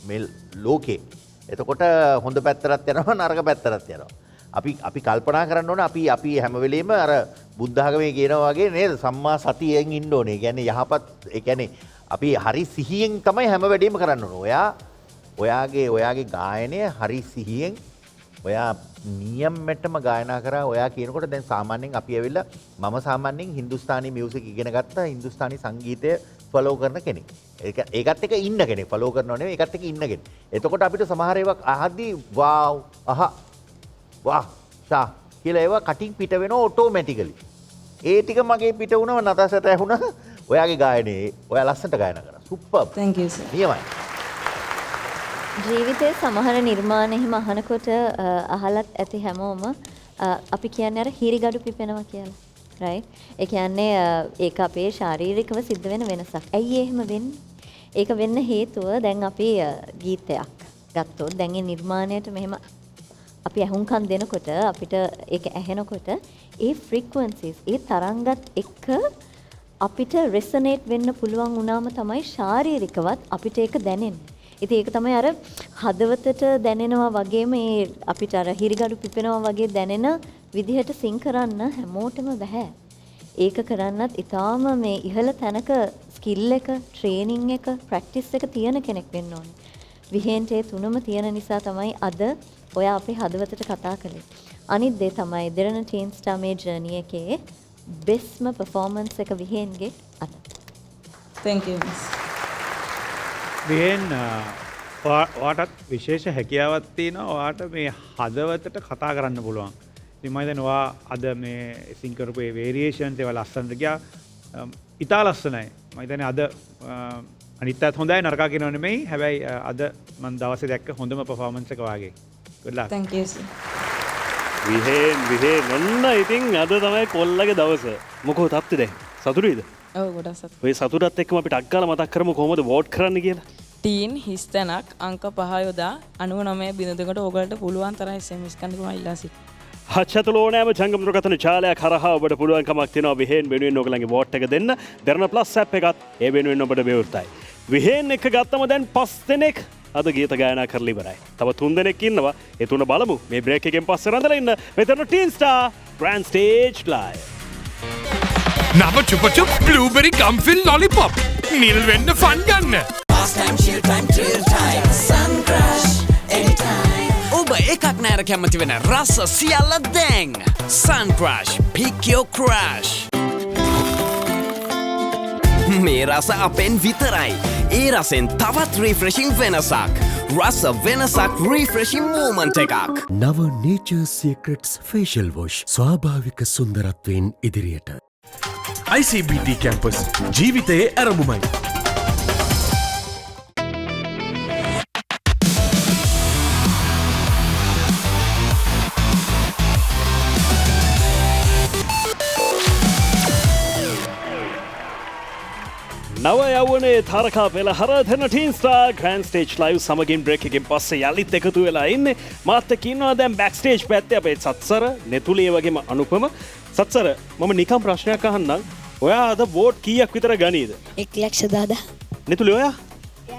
මේ ලෝකේ. එතකොට හොඳ පැත්තටත් යනවා නරක පැත්තටත් යනවා. අපි කල්පනා කරන්න ඕන අපි හැම වෙලේම අර බුද්ධ ආගමේ කියනවා වගේ නේද සම්මා සතියෙන් ඉන්න ඕනේ. ඒ කියන්නේ යහපත් ඒ කියන්නේ අපි හරි සිහියෙන් තමයි හැම වෙලේම කරන්න ඕන. ඔයාගේ ගායනය හරි සිහියෙන් ඔයා නියමෙටම ගායනා කරා. ඔයා කියනකොට දැන් සාමාන්‍යයෙන් අපි ඇවිල්ලා මම සාමාන්‍යයෙන් හින්දුස්තානි මියුසික් ඉගෙන ගත්තා. හින්දුස්තානි සංගීතය ෆලෝ කරන කෙනෙක්. ඒකත් එක ඉන්න කෙනෙක්. ෆලෝ කරනව නෙවෙයි ඒකත් එක ඉන්න කෙනෙක්. එතකොට අපිට සමහර ඒවා අහද්දී වාව් වාහ් සා කියලා ඒවා කටින් පිට වෙනවා ඔටෝමැටිකලි. ඒ ටික මගේ පිට වුණා නතාසට ඇහුණා. ඔයාගේ ගායනේ ඔයා ලස්සනට ගායනා කරා. සුපර්. Thank you sir. නියමයි. ජීවිතේ සමහර නිර්මාණ එහෙම අහනකොට අහලත් ඇති හැමෝම අපි කියන්නේ අර හිරිගඩු පිපෙනවා කියලා. right? ඒ කියන්නේ ඒක අපේ ශාරීරිකව සිද්ධ වෙන වෙනසක්. ඇයි එහෙම වෙන්නේ? ඒක වෙන්න හේතුව දැන් අපි ගීතයක් ගත්තොත් දැන් ඒ නිර්මාණයට මෙහෙම අපි ඇහුම්කන් දෙනකොට අපිට ඒක ඇහෙනකොට ඒ ෆ්‍රීකවෙන්සිස් ඒ තරංගත් එක්ක අපිට රෙසනේට් වෙන්න පුළුවන් වුණාම තමයි ශාරීරිකවත් අපිට ඒක දැනෙන්නේ. ඉතින් ඒක තමයි අර හදවතට දැනෙනවා වගේම ඒ අපිට අර හිරිගඩු පිපෙනවා වගේ දැනෙන විදිහට සිං කරන්න හැමෝටම බෑ. ඒක කරන්නත් ඊටාම මේ ඉහළ තැනක ස්කිල් එක, ට්‍රේනින් එක, ප්‍රැක්ටිස් එක තියෙන කෙනෙක් වෙන්න ඕනේ. විහෙන්ට ඒ තුනම තියෙන නිසා තමයි අද ඔයා අපේ හදවතට කතා කළේ. අනිත් දේ තමයි දෙරණ ටීන් ස්ටාර් මේ ජර්නි එකේ බෙස්ම පර්ෆෝමන්ස් එක විහෙන්ගේ අද. Thank you miss. විහෙන් ඔයාටත් විශේෂ හැකියාවක් තියෙනවා. ඔයාට මේ හදවතට කතා කරන්න පුළුවන්. ඉතින් මම හිතන්නේ ඔයා අද මේ සිං කරපු ඒ වේරියේෂන්ස් ඒවා ලස්සනට ගියා. ඉතා ලස්සනයි. මම හිතන්නේ අද අනිත්‍යත් හොඳයි නරකා කියනව නෙමෙයි. හැබැයි අද මම දවසේ දැක්ක හොඳම පර්ෆෝමන්ස් එක වාගේ. good luck. Thank you sir. විහෙන් ඔන්න ඉතින් අද තමයි කොල්ලගේ දවස. මොකෝ තත්ති දැන් සතුටුයිද? ඔව් ගොඩක් සතුටුයි. ඔය සතුටත් එක්කම අපිට අක්කාලා මතක් කරමු කොහොමද වෝට් කරන්න කියලා. ටීන් හිස්තැනක් අංක 5 යොදා 99.2කට ඕගලට පුළුවන් තරම් SMS කරන්න මම ඉල්ලා සිටිනවා. හච්චතුලෝනෑම ජංගම දුරකථන ජාලයක් හරහා ඔබට පුළුවන්කමක් තියෙනවා විහෙන් වෙනුවෙන් ඔයගලගේ වෝට් එක දෙන්න. දරන ප්ලස් ඇප් එකත් ඒ වෙනුවෙන් ඔබට විවෘතයි. විහෙන් එක ගත්තම දැන් 5 දෙනෙක් අද ගීත ගායනා කරලා ඉවරයි. තව 3 දෙනෙක් ඉන්නවා. ඒ තුන බලමු. මේ බ්‍රේක් එකෙන් පස්සේ රඳලා ඉන්න. මෙතන teen star grand stage live. නව චුපචුප් බ්ලූබෙරි ගම්ෆිල් ලොලිපොප්. නිල් වෙන්න ෆන් ගන්න. Fast time, chill time, thrill time. Sun Crush anytime. ඔබ එකක් නෑර කැමති වෙන රස සියල්ල දැන්. Sun Crush, pick your crush. මේ රස අපෙන් විතරයි. ඒ රසෙන් තවත් රිෆ්‍රෙෂින් වෙනසක්. රස වෙනසක් රිෆ්‍රෙෂින් මූමන්ට් එකක්. නව නේචර් සීක්‍රට්ස් ෆේෂල් වොෂ් ස්වාභාවික සුන්දරත්වයෙන් ඉදිරියට. ICBT කැම්පස් ජීවිතයේ ඇරඹුමයි. නව යවනේ තරකා පෙළ හරදන teen star grand stage live සමගින් බ්‍රේක් එකෙන් පස්සේ යලිත් එකතු වෙලා ඉන්නේ. මාත් එක්ක ඉන්නවා දැන් බෑක් ස්ටේජ් පැත්තේ අපේ සත්සර, නෙතුලිය වගේම අනුපම. සත්සර මම නිකම් ප්‍රශ්නයක් අහන්නම්. ඔයා අද වෝට් කීයක් විතර ගනීද? 1,10,000. නෙතුලිය ඔයා?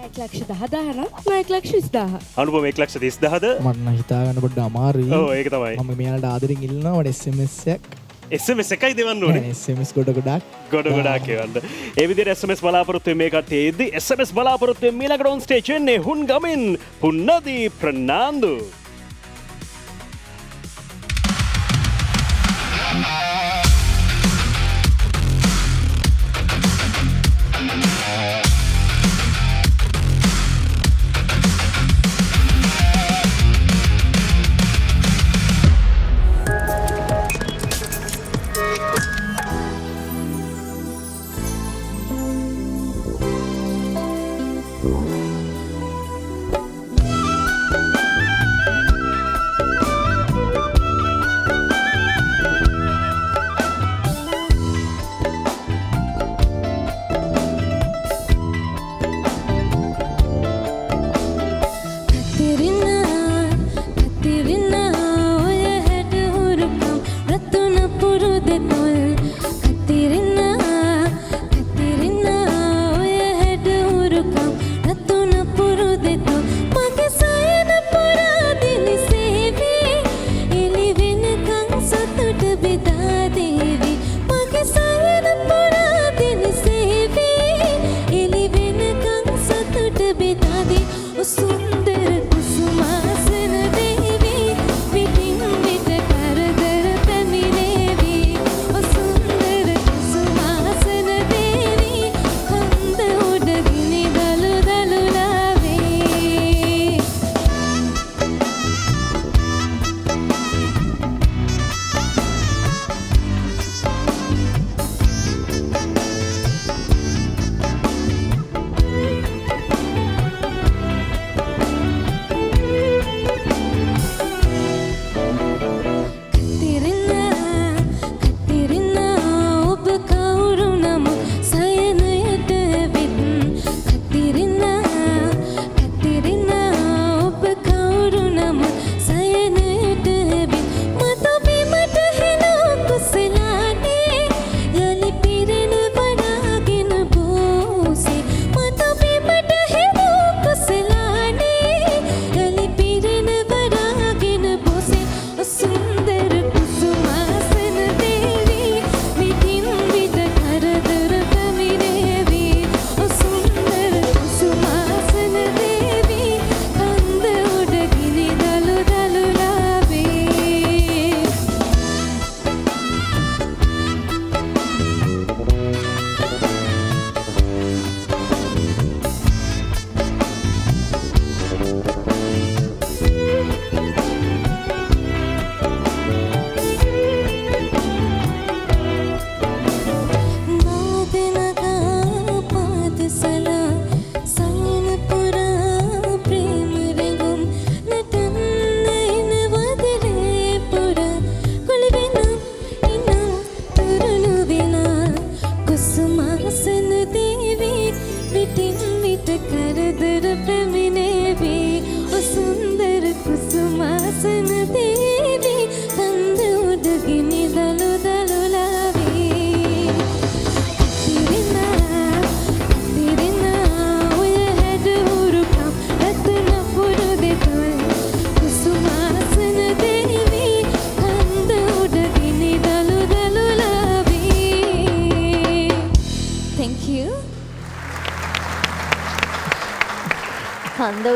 1,10,000 නම් 1,20,000. අනුපම 1,30,000ද? මට නම් හිතා ගන්න පොඩ්ඩක් අමාරුයි. ඔව් ඒක තමයි. මම මෙයාලට ආදරෙන් ඉල්ලනවා මට SMS එකක්. SMS එකයි දෙවන්න ඕනේ. SMS ගොඩක් ගොඩක් එවන්න. ඒ විදිහට SMS බලාපොරොත්තු වෙන මේ කට්ටිය ඉද්දි SMS බලාපොරොත්තු වෙන මීළඟට ඔන් ස්ටේජ් එන්නේ හුන් ගමින් පුන්නදී ප්‍රනාන්දු.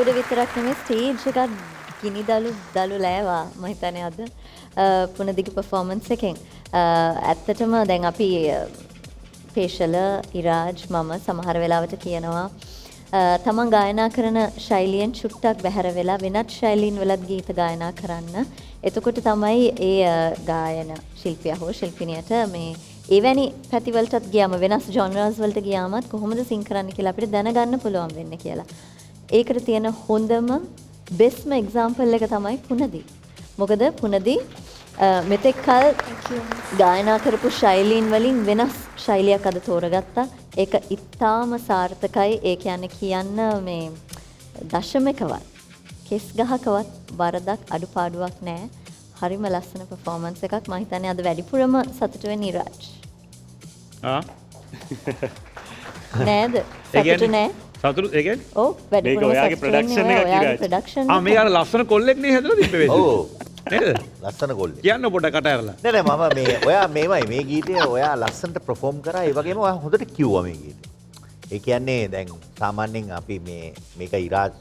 උඩ විතරක් නෙමෙයි ස්ටේජ් එකත් ගිනි දළු ලෑවා මම හිතන්නේ අද පුනදිගේ performance එකෙන්. ඇත්තටම දැන් අපි පේශල ඉරාජ් මම සමහර වෙලාවට කියනවා තමන් ගායනා කරන ශෛලියෙන් චුට්ටක් බැහැර වෙලා වෙනත් ශෛලීන් වලත් ගීත ගායනා කරන්න. එතකොට තමයි ඒ ගායන ශිල්පියා හෝ ශිල්පිනියට මේ එවැනි පැතිවලටත් ගියාම වෙනස් ජොනරස් වලට ගියාමත් කොහොමද සිං කරන්න කියලා අපිට දැනගන්න පුළුවන් වෙන්නේ කියලා. ඒකට තියෙන හොඳම බෙස්ම එක්සාම්පල් එක තමයි පුනදි. මොකද පුනදි මෙතෙක් කල් ගායනා කරපු ශෛලීන් වලින් වෙනස් ශෛලියක් අද තෝරගත්තා. ඒක ඉතාම සාර්ථකයි. ඒ කියන්නේ කියන්න මේ දශමකවත් කෙස් ගහකවත් වරදක් අඩුපාඩුවක් නැහැ. හරිම ලස්සන performance එකක්. මම හිතන්නේ අද වැඩිපුරම සතුටු වෙන්නේ ඉරාජ්. නේද? සතුටු නෑ. සතුටු ඒ කියන්නේ? ඔව් වැඩිපුරම ඔයාගේ production එකක් ඉරාජ්. මේක අර ලස්සන කොල්ලෙක් නේ හදලා තිබ්බේ වෙන්නේ. ඔව්. නේද? ලස්සන කොල්ලෙක්. කියන්න පොඩ්ඩක් කට ඇරලා. නෑ මම මේ ඔයා මේවයි මේ ගීතය ඔයා ලස්සනට perform කරා. ඒ වගේම ඔයා හොඳට කිව්වා මේ ගීතේ. ඒ කියන්නේ දැන් සාමාන්‍යයෙන් අපි මේක ඉරාජ්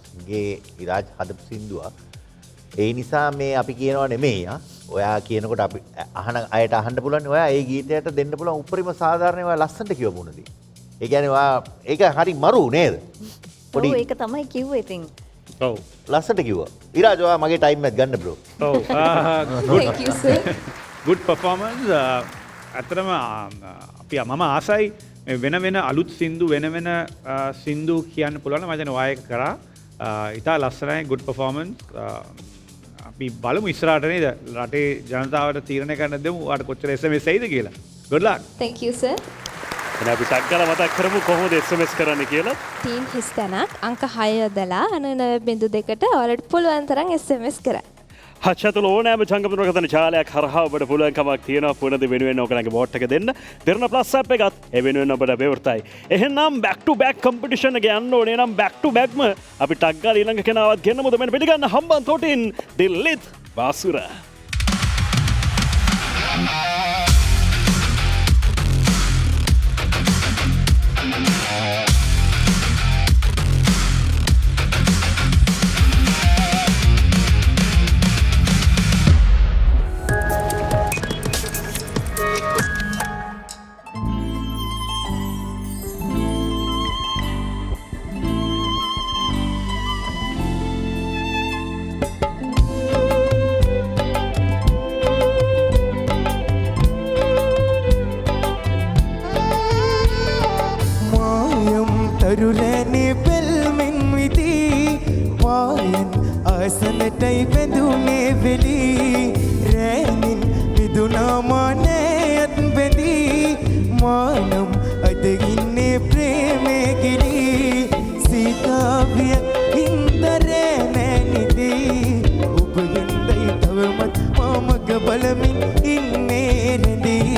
හදපු සින්දුවක්. ඒ නිසා මේ අපි කියනවා නෙමෙයි ඔයා කියනකොට අපි අයට අහන්න පුළුවන් ඔයා ඒ ගීතයට දෙන්න පුළුවන් උපරිම සාධාරණ ඔයා ලස්සනට කියවුණාදී. ඒ කියන්නේ ඔයා ඒක හරි මරු නේද? පොඩි ඒක තමයි කිව්වේ ඉතින්. ඔව් ලස්සනට කිව්වා. ඉරාජ් ඔයා මගේ ටයිම් එකත් ගන්න බ්‍රෝ. ඔව්. Thank you sir. Good performance. අතරම අපි මම ආසයි වෙන අලුත් සින්දු වෙන සින්දු කියන්න පුළුවන්. මම දැන් ඔයා එක කරා. ඉතා ලස්සනයි good performance. අපි බලමු ඉස්සරහට නේද රටේ ජනතාවට තීරණය කරන්න දෙමු ඔයාලට කොච්චර SMS එයිද කියලා. Good luck. Thank you sir. එහෙනම් අපි ටක් ගාලා මතක් කරමු කොහොමද SMS කරන්න කියලා. ටීම් හිස්තැනක් අංක 6 යොදලා 99.2ට ඔයාලට පුළුවන් තරම් SMS කරන්න. හච්චතුල ඕනෑම ජංගම දුරකථන ජාලයක් හරහා ඔබට පුළුවන්කමක් තියෙනවා පුනද වෙනුවෙන් ඔයගලගේ වෝට් එක දෙන්න. දෙරණ ප්ලස් ඇප් එකත් ඒ වෙනුවෙන් ඔබට විවෘතයි. එහෙනම් back to back competition එක යන්න ඕනේ නම් back to backම අපි ටක් ගාලා ඊළඟ කෙනාවත් ගෙන්නමුද මෙන්න පිළිගන්න හම්බන් තොටින් දිල්ලිත් වාසුර. තරුරැනේ පෙල්මෙන් විදී වායන් ආසනටයි බැඳුනේ වෙලී රැනින් මිදුනා මානයත් බැඳී මානම් අද ඉන්නේ ප්‍රේමේ ගිලී සීතාවිය හින්දරේ නැනිදී ඔබ හින්දයි තවමත් මාමග බලමින් ඉන්නේ රැඳී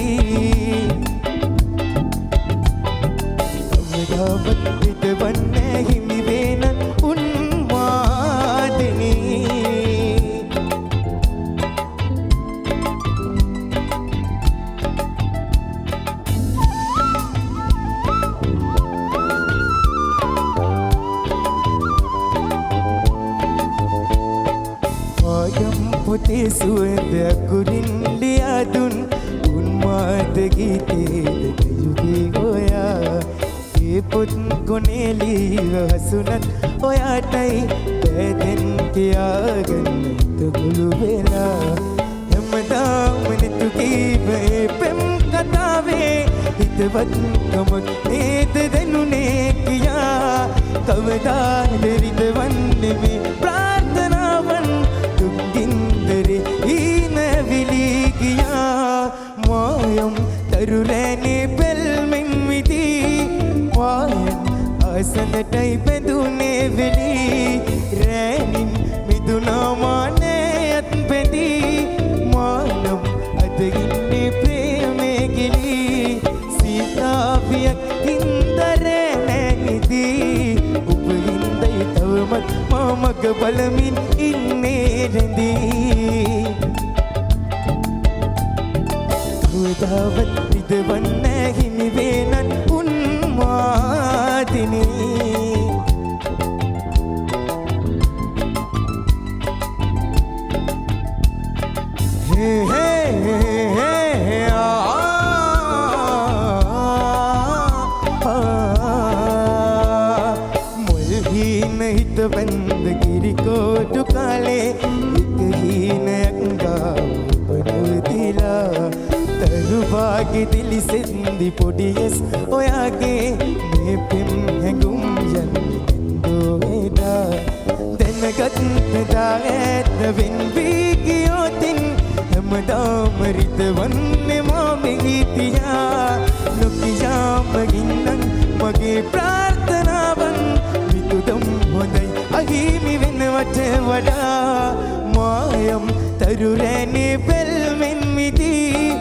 අවදාවත් හිතවන්නේ හිමි වෙනත් උන්මාදිනී ආයම් පොතේ සුවඳ කුරින් ලියාදුන් උන්මාද ගීතේ යුගේ ගෝයා පොත් ගොනෙලීව හසුනත් ඔයාටයි පැදෙන් කියාගන්න තුගුළු වෙලා හැමදාම නිතු කීවේ පෙම් කතාවේ හිතවත්කමක් නේද දැනුනේ කියා කවදාද රිදවන්නේ මේ ප්‍රාර්ථනාවන් දුක්ගින්දරේ ඊනවිලී ගියා මායම් තරුරැනේ පෙල්මෙන් විදී වායන් ආසනටයි බැඳුනේ වෙලී රැනින් මිදුනා මානයත් බැඳී මානම් අද ඉන්නේ ප්‍රේමේ ගිලී සීතාවියක් හින්දරේ නැනිදී ඔබ හින්දයි තවමත් මාමග බලමින් ඉන්නේ රැඳී කවදාවත් විදවන්නේ හිමි වෙනත් උන්මාදිනී කිරිකෝටු කාලේ එක හීනයක් ගාව පනවතිලා තරුවාගේ දිලිසෙන්දි පොඩියස් ඔයාගේ මේ පෙම් හැඟුම් යන්නේ දැනගත්තා ඇත්ත වෙන්වී ගියෝතින් හැමදාම රිතවන්නේ මාමෙහිතියා නොකියාමගින්නන් මගේ ප්‍රාර්ථනාවන් විතුදම් හොඳයි අහිමි වෙනවට වඩා මායම් තරුරැනේ බැල්මෙන් මිදී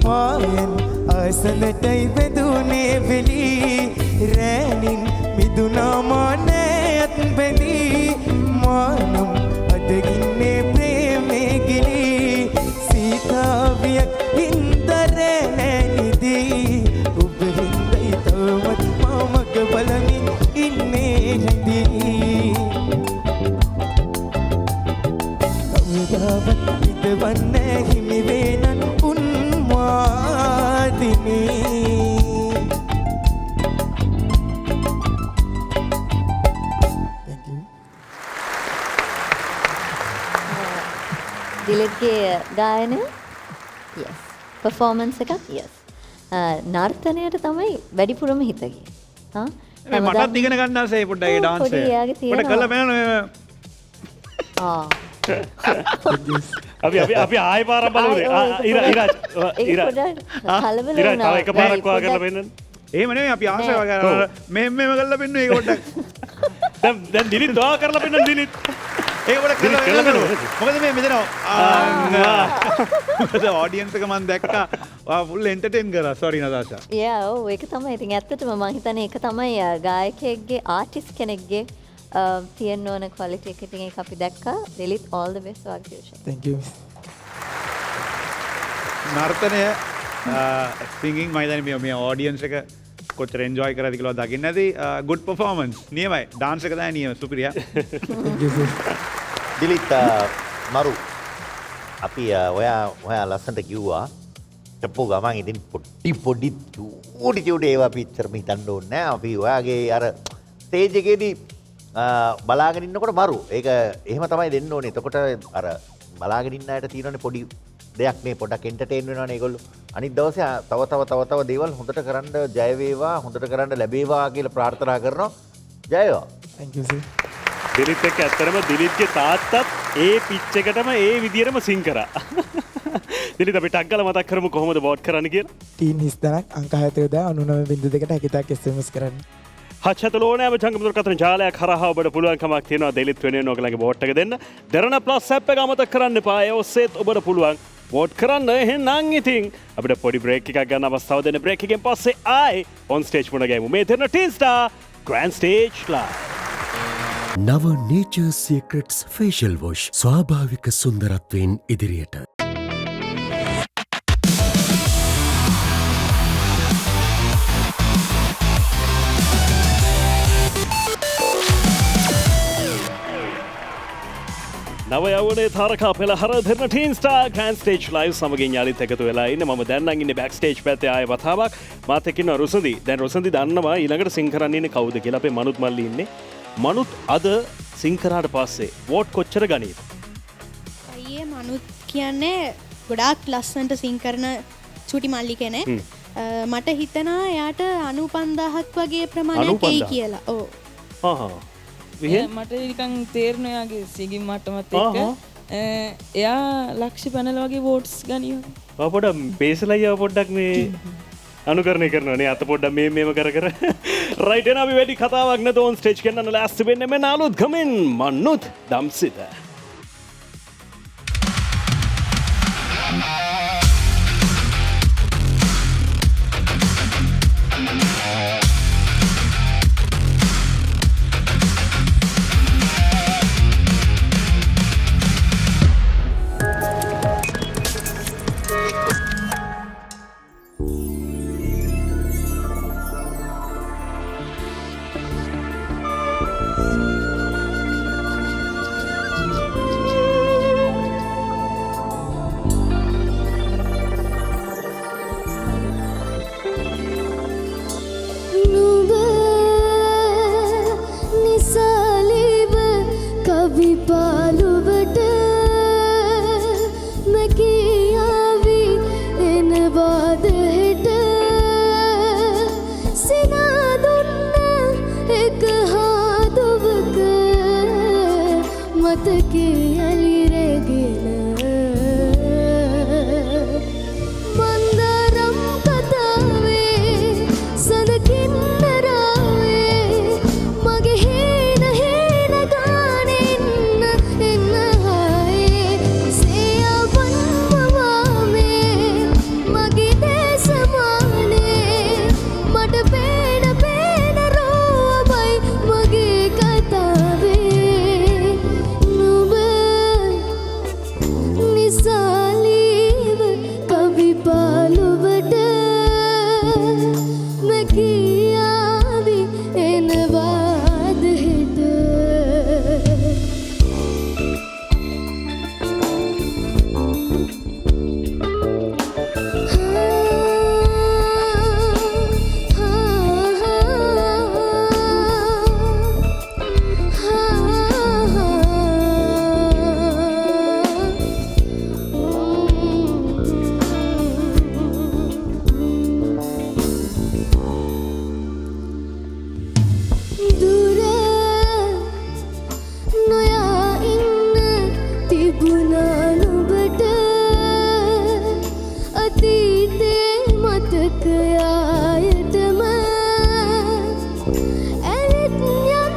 පායන් ආසනටයි බැඳුනේ වෙලී රෑනින් මිදුනාමා නෑත් බැඳී මානම් අදගින්නේ ප්‍රේමේ ගිලී සීතාවියක් හින්දරෑ නෑනිදී ඔබ හින්දයි තවමත් මාමග බලමින් ඉන්නේ හැඳී කවදාවත් හිතවන්නේ හිමි වේනන් උන්මාදිනී දිලිත්ගේ ගායනය yes performance එකක් yes නර්තනයට තමයි වැඩිපුරම හිතගියේ මටත් ඉගෙන ගන්න ආසයි පොඩ්ඩක් ඒ ඩාන්ස් එක පොඩ්ඩක් කරලා බලන්න අපි ආයෙ පාරක් බලමු ඉරාජ් කලබල වුණා තව එක පාරක් වා කරලා පෙන්නන්න එහෙම නෙමෙයි අපි ආසයි වගේ කරලා මෙහෙම කරලා පෙන්නු ඒක පොඩ්ඩක් දැන් දිලිත් දවා කරලා පෙන්නන්න දිලිත් ඒක පොඩ්ඩක් කරලා මොකද මේ මෙතන මොකද ඔඩියන්ස් එක මම දැක්කා වා ෆුල් එන්ටර්ටේන් කරා සෝරි නතාෂා ඔව් ඒක තමයි ඉතින් ඇත්තටම මම හිතන්නේ ඒක තමයි ගායකයෙක්ගේ ආටිස්ට් කෙනෙක්ගේ තියෙන්න ඕන ක්වලිටි එක ඉතින් ඒක අපි දැක්කා දිලිත් all the best for future thank you නර්තනය සිංගින් මම හිතන්නේ මේ ඔඩියන්ස් එක කොච්චර එන්ජොයි කරාද කියලා දකින්න ඇති good performance නියමයි ඩාන්ස් එක තමයි නියම සුපිරියා දිලිත් මරු අපි ඔයා ලස්සනට කිව්වා චප්පෝ ගමන් ඉතින් පොඩි චූටි ඒවා අපි ඉච්චරම හිතන්න ඕනේ නැහැ අපි ඔයාගේ අර ස්ටේජ් එකේදී බලාගෙන ඉන්නකොට මරු ඒක එහෙම තමයි දෙන්න ඕනේ එතකොට අර බලාගෙන ඉන්න අයට තියෙනනේ පොඩි දෙයක් මේ පොඩක් එන්ටර්ටේන් වෙනවනේ ඒගොල්ලෝ අනිත් දවසේ තව දේවල් හොඳට කරන්න ජය වේවා හොඳට කරන්න ලැබේවා කියලා ප්‍රාර්ථනා කරනවා ජය වේවා thank you sir දිලිත් එක්ක ඇත්තරම දිලිත්ගේ තාත්තත් ඒ පිච් එකටම ඒ විදියටම සිං කරා දිලිත් අපි ටක් ගාලා මතක් කරමු කොහොමද වෝට් කරන්න කියලා ටීන් හිස්තනක් අංක 7.99.2කට හැකිතාක් SMS කරන්න හත්සතුළු ඕනෑම ජංගම දුරකථන ජාලයක් හරහා ඔබට පුළුවන්කමක් තියෙනවා දිලිත් වෙනුවෙන් ඔයගලගේ වෝට් එක දෙන්න දරණ ප්ලස් ඇප් එක අමතක කරන්න එපා ඒ ඔස්සේත් ඔබට පුළුවන් වෝට් කරන්න එහෙනම් ඉතින් අපිට පොඩි බ්‍රේක් එකක් ගන්න අවස්ථාව දෙන්න බ්‍රේක් එකෙන් පස්සේ ආයි ඔන් ස්ටේජ් මුණ ගැමු මේ දෙන teen star grand stage live නව නේචර් සීක්‍රට්ස් ෆේෂල් වොෂ් ස්වාභාවික සුන්දරත්වයෙන් ඉදිරියට නව යවනේ තාරකා පෙළහර දෙන teen star grand stage live සමගින් යාලිත් එකතු වෙලා ඉන්නේ මම දැන් නම් ඉන්නේ බෑක් ස්ටේජ් පැත්තේ ආයෙ වතාවක් මාත් එක්ක ඉන්න රුසඳි දැන් රුසඳි දන්නවා ඊළඟට සිං කරන්න ඉන්නේ කවුද කියලා අපේ මනුත් මල්ලි ඉන්නේ මනුත් අද සිං කරාට පස්සේ වෝට් කොච්චර ගනීද අයියේ මනුත් කියන්නේ ගොඩාක් ලස්සනට සිං කරන චුටි මල්ලි කෙනෙක් මට හිතනවා එයාට 95000ක් වගේ ප්‍රමාණයක් එයි කියලා ඔව් මට නිකන් තේරෙනවා යාගේ සිගින් මට්ටමත් එක්ක එයා ලක්ෂ පැනල වගේ වෝට්ස් ගනියෝ පොඩ්ඩක් බේසලා යාව පොඩ්ඩක් මේ අනුකරණය කරනවා නේ අත පොඩ්ඩක් මේව කර රයිට් එන අපි වැඩි කතාවක් නැත ඔන් ස්ටේජ් එකෙන් ලෑස්ති වෙන්නේ මේ නාලුත් ගමෙන් මනුත් දම්සිත පාළුවට මැකියාවි එනවාද හෙට සිනාදුන්න එක හාදුවක මතකේ ඇලිරගෙන මන්දරම් කතාවේ සඳකින්නරාවේ මගේ හේන හේන ගානෙන්න එන්න හායේ සේයවන්මවාමේ මගේ දේශමානේ මට පේන පේන රෝවයි මගේ කතාවේ නුඹ නිසාලීව කවි පාළුවට මැකියාවි එනවාද හෙට දුර නොයා ඉන්න තිබුණා නුඹට අතීතේ මතකයායටම ඇවිත් යන්න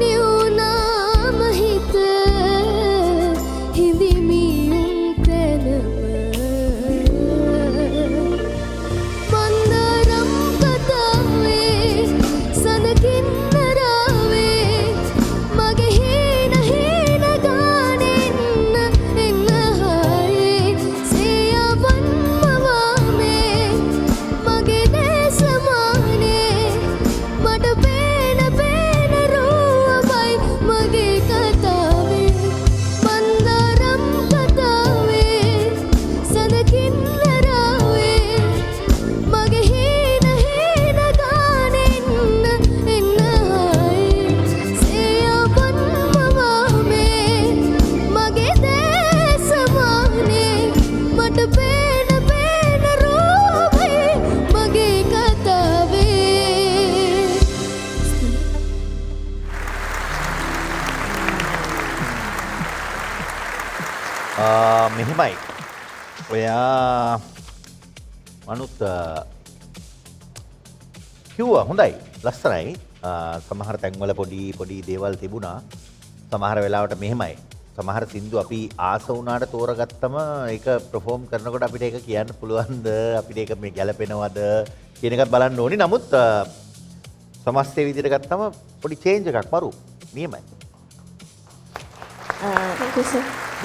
නිවුනාම හිත හිඳිමි උන් තැනම මන්දරම් කතාවේ සඳකින්නරාවේ මගේ හේන හේන ගානෙන්න එන්න හායේ සේයවන්මවාමේ මගේ දේශමානේ මට පේන පේන රෝවයි මගේ කතාවේ මන්දරම් කතාවේ සඳකින්නරාවේ මගේ හේන හේන ගානෙන්න එන්න හායේ සේයවන්මවාමේ මගේ දේශමානේ මට පේන පේන රෝවයි මගේ කතාවේ මෙහෙමයි ඔයා මනුත් කිව්වා හොඳයි ලස්සනයි සමහර තැන්වල පොඩි දේවල් තිබුණා සමහර වෙලාවට මෙහෙමයි සමහර සින්දු අපි ආස වුණාට තෝරගත්තම ඒක perform කරනකොට අපිට ඒක කියන්න පුළුවන්ද අපිට ඒක මේ ගැලපෙනවද කියන එකත් බලන්න ඕනි නමුත් සමස්තය විදිහට ගත්තම පොඩි change එකක් මරු නියමයි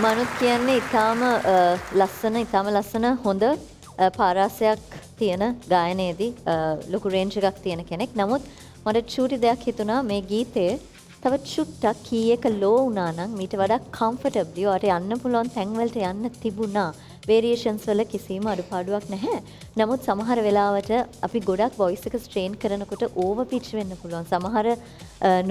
මනුත් කියන්නේ ඉතාම ලස්සන හොඳ පාරාසයක් තියෙන ගායනයේදී ලොකු රේන්ජ් එකක් තියෙන කෙනෙක්. නමුත් මට චූටි දෙයක් හිතුණා මේ ගීතයේ තව චුට්ටක් කී එක ලෝ වුණා නම් මීට වඩා කම්ෆර්ටබ්ලි ඔයාට යන්න පුළුවන් තැන්වලට යන්න තිබුණා. වේරියේෂන්ස් වල කිසිම අඩුපාඩුවක් නැහැ. නමුත් සමහර වෙලාවට අපි ගොඩක් වොයිස් එක ස්ට්‍රේන් කරනකොට ඕවර් පිච් වෙන්න පුළුවන්. සමහර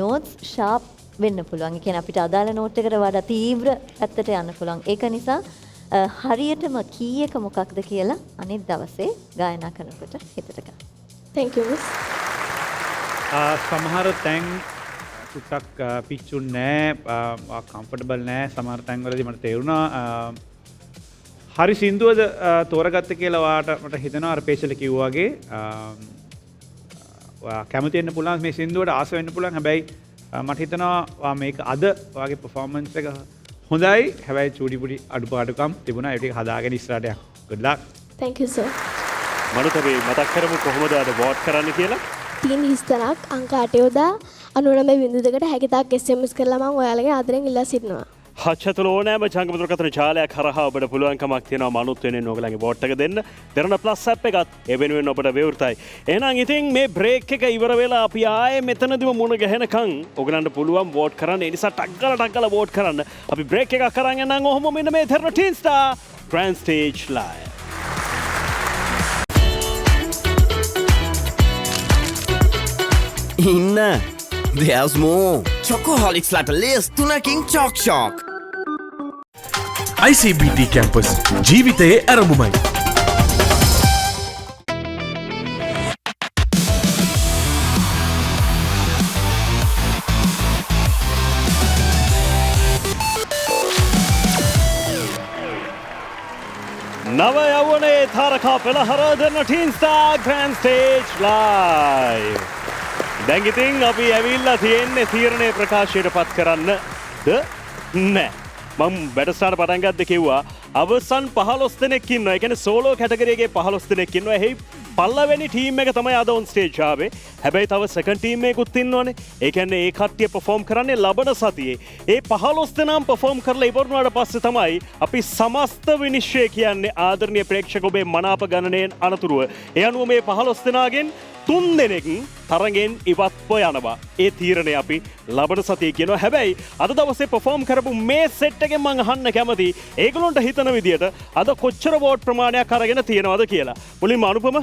නෝට්ස් ෂාප් වෙන්න පුළුවන්. ඒ කියන්නේ අපිට අදාළ නෝට් එකට වඩා තීව්‍ර පැත්තට යන්න පුළුවන්. ඒක නිසා හරියටම කී එක මොකක්ද කියලා අනිත් දවසේ ගායනා කරනකොට හිතට ගන්න. Thank you miss. සමහර තැන් චුට්ටක් පිච්චුන් නෑ කම්ෆර්ටබල් නෑ සමහර තැන්වලදී මට තේරුණා හරි සින්දුවද තෝරගත්ත කියලා වාට මට හිතෙනවා අර පේෂල කිව්වාගේ කැමති වෙන්න පුළුවන් මේ සින්දුවට ආස වෙන්න පුළුවන් හැබැයි මට හිතනවා මේක අද වගේ පර්ෆෝමන්ස් එක හොඳයි හැබැයි චූටි පුඩි අඩුපාඩුකම් තිබුණා ඒ ටික හදාගෙන ඉස්සරහට යන්න. good luck. Thank you sir. මනුත් අපි මතක් කරමු කොහොමද අද වෝට් කරන්න කියලා. 3 හිස්තනක් අංක 8 යොදා 99.2කට හැකිතාක් SMS කරලා මම ඔයාලගේ ආදරෙන් ඉල්ලා සිටිනවා. හච්චතුල ඕනෑම ජංගමතුරකථන ජාලයක් හරහා ඔබට පුළුවන්කමක් තියෙනවා මනුත් වෙනින් ඔයගලගේ වෝට් එක දෙන්න. දෙරණ ප්ලස් ඇප් එකත් ඒ වෙනුවෙන් ඔබට විවෘතයි. එහෙනම් ඉතින් මේ බ්‍රේක් එක ඉවර වෙලා අපි ආයේ මෙතනදිම මුණ ගැහෙනකන් ඔයගලන්ට පුළුවන් වෝට් කරන්න. ඒ නිසා ටක් ගාලා වෝට් කරන්න. අපි බ්‍රේක් එකක් කරන් යනනම් ඔහොම මෙන්න මේ Derana teen star grand stage live. ඉන්න There's more. Chocoholics ලට ලේස් 3කින් චොක් ෂොක්. ICBT කැම්පස් ජීවිතයේ ඇරඹුමයි. නව යවනේ තාරකා පෙළහර දෙන ටීන්ස්ටාර් ග්‍රෑන්ඩ් ස්ටේජ් ලයිව්. දැන් ඉතින් අපි ඇවිල්ලා තියෙන්නේ තීරණය ප්‍රකාශයට පත් කරන්න ද නෑ. මම බැටස්ටාර්ට පටන් ගද්දි කිව්වා අවසන් 15 දෙනෙක් ඉන්නවා. ඒ කියන්නේ සෝලෝ කැටගරි එකේ 15 දෙනෙක් ඉන්නවා. එහි පළවෙනි ටීම් එක තමයි අද ඔන් ස්ටේජ් ආවේ. හැබැයි තව සෙකන්ඩ් ටීම් එකකුත් ඉන්නවනේ. ඒ කියන්නේ ඒ කට්ටිය perform කරන්නේ ලබන සතියේ. ඒ 15 දෙනාම perform කරලා ඉවරනාට පස්සේ තමයි අපි සමස්ත විනිශ්චය කියන්නේ ආදරණීය ප්‍රේක්ෂක ඔබේ මනාප ගණනයෙන් අනතුරුව. ඒ අනුව මේ 15 දෙනාගෙන් 3 දෙනෙක් තරගෙන් ඉවත්ව යනවා. ඒ තීරණය අපි ලබන සතියේ කියනවා. හැබැයි අද දවසේ perform කරපු මේ සෙට් එකෙන් මම අහන්න කැමති ඒගොල්ලන්ට හිතන විදියට අද කොච්චර වෝට් ප්‍රමාණයක් අරගෙන තියෙනවද කියලා. මුලින්ම අනුපම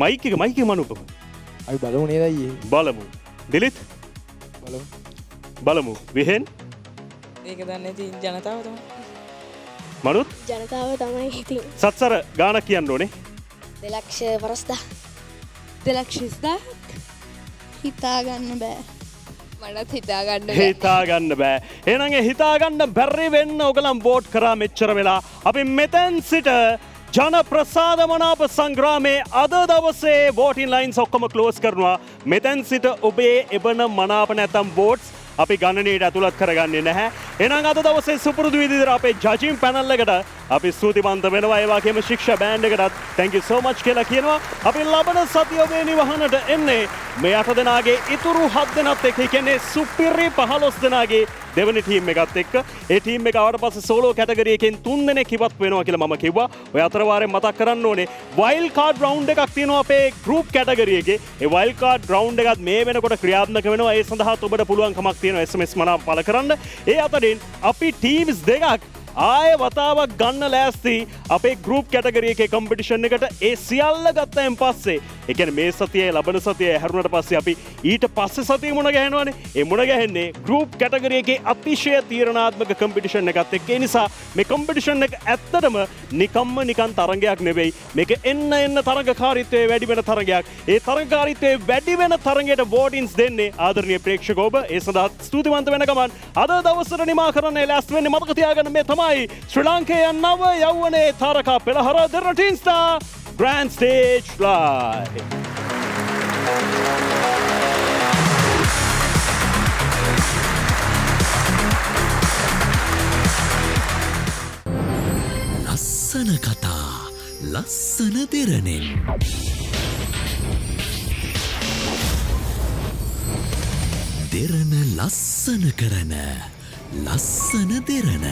මයික් එක අනුපම. අපි බලමු නේද අයියේ. බලමු. දිලිත් බලමු. විහෙන් ඒක දන්නේ තියෙන ජනතාව තමයි. මනුත් ජනතාව තමයි ඉතින්. සත්සර ගානක් කියන්න ඕනේ. 2,50,000. 2,00,000 හිතාගන්න බෑ. මටත් හිතාගන්න හිතාගන්න බෑ. එහෙනම් ඒ හිතාගන්න බැරි වෙන්න ඔයගලන් වෝට් කරා මෙච්චර වෙලා. අපි මෙතෙන් සිට ජන ප්‍රසාද මනාප සංග්‍රාමයේ අද දවසේ වෝටින් ලයින්ස් ඔක්කොම ක්ලෝස් කරනවා. මෙතෙන් සිට ඔබේ එබන මනාප නැතම් වෝට්ස් අපි ගණනයට ඇතුළත් කරගන්නේ නැහැ. එහෙනම් අද දවසේ සුපුරුදු විදිහට අපේ ජජින් පැනල් එකට අපි ස්තුතිවන්ත වෙනවා. ඒ වගේම ශික්ෂා බෑන්ඩ් එකටත් thank you so much කියලා කියනවා. අපි ලබන සතිය ඔබේ නිවහනට එන්නේ මේ 8 දෙනාගේ ඉතුරු 7 දෙනාත් එක්ක. ඒ කියන්නේ සුපිරි 15 දෙනාගේ දෙවනි ටීම් එකත් එක්ක. ඒ ටීම් එක ආවට පස්සේ සෝලෝ කැටගරි එකෙන් 3 දෙනෙක් ඉවත් වෙනවා කියලා මම කිව්වා. ඔය අතර වාරයෙන් මතක් කරන්න ඕනේ වයිල්ඩ් කාඩ් රවුන්ඩ් එකක් තියෙනවා අපේ ගෲප් කැටගරි එකේ. ඒ වයිල්ඩ් කාඩ් රවුන්ඩ් එකත් මේ වෙනකොට ක්‍රියාත්මක වෙනවා. ඒ සඳහා ඔබට පුළුවන්කමක් තියෙනවා SMS මනාව පළ කරන්න. ඒ අතරින් අපි ටීම්ස් දෙකක් ආය වතාවක් ගන්න ලෑස්ති අපේ ගෲප් කැටගරි එකේ කම්පිටිෂන් එකට. ඒ සියල්ල ගත්තයින් පස්සේ ඒ කියන්නේ මේ සතියේ ලබන සතියේ හැරුණට පස්සේ අපි ඊට පස්සේ සතිය මුණ ගැහෙනවානේ. ඒ මුණ ගැහෙන්නේ ගෲප් කැටගරි එකේ අතිශය තීරණාත්මක කම්පිටිෂන් එකත් එක්ක. ඒ නිසා මේ කම්පිටිෂන් එක ඇත්තටම නිකන් තරගයක් නෙවෙයි. මේක එන්න තරගකාරීත්වයේ වැඩි වෙන තරගයක්. ඒ තරගකාරීත්වයේ වැඩි වෙන තරගයට වෝටින්ස් දෙන්නේ ආදරණීය ප්‍රේක්ෂක ඔබ. ඒ සඳහා ස්තුතිවන්ත වෙන ගමන් අද දවසට නිමා කරන්න ලෑස්ති වෙන්නේ. මතක තියාගන්න මේ තමයි ශ්‍රී ලංකේ නව යෞවනයේ තාරකා පෙළහර දෙන ටීන්ස්ටාර් ග්‍රෑන්ඩ් ස්ටේජ් ලයිව්. ලස්සන කතා ලස්සන දෙරණෙන් දෙරණ ලස්සන කරන ලස්සන දෙරණ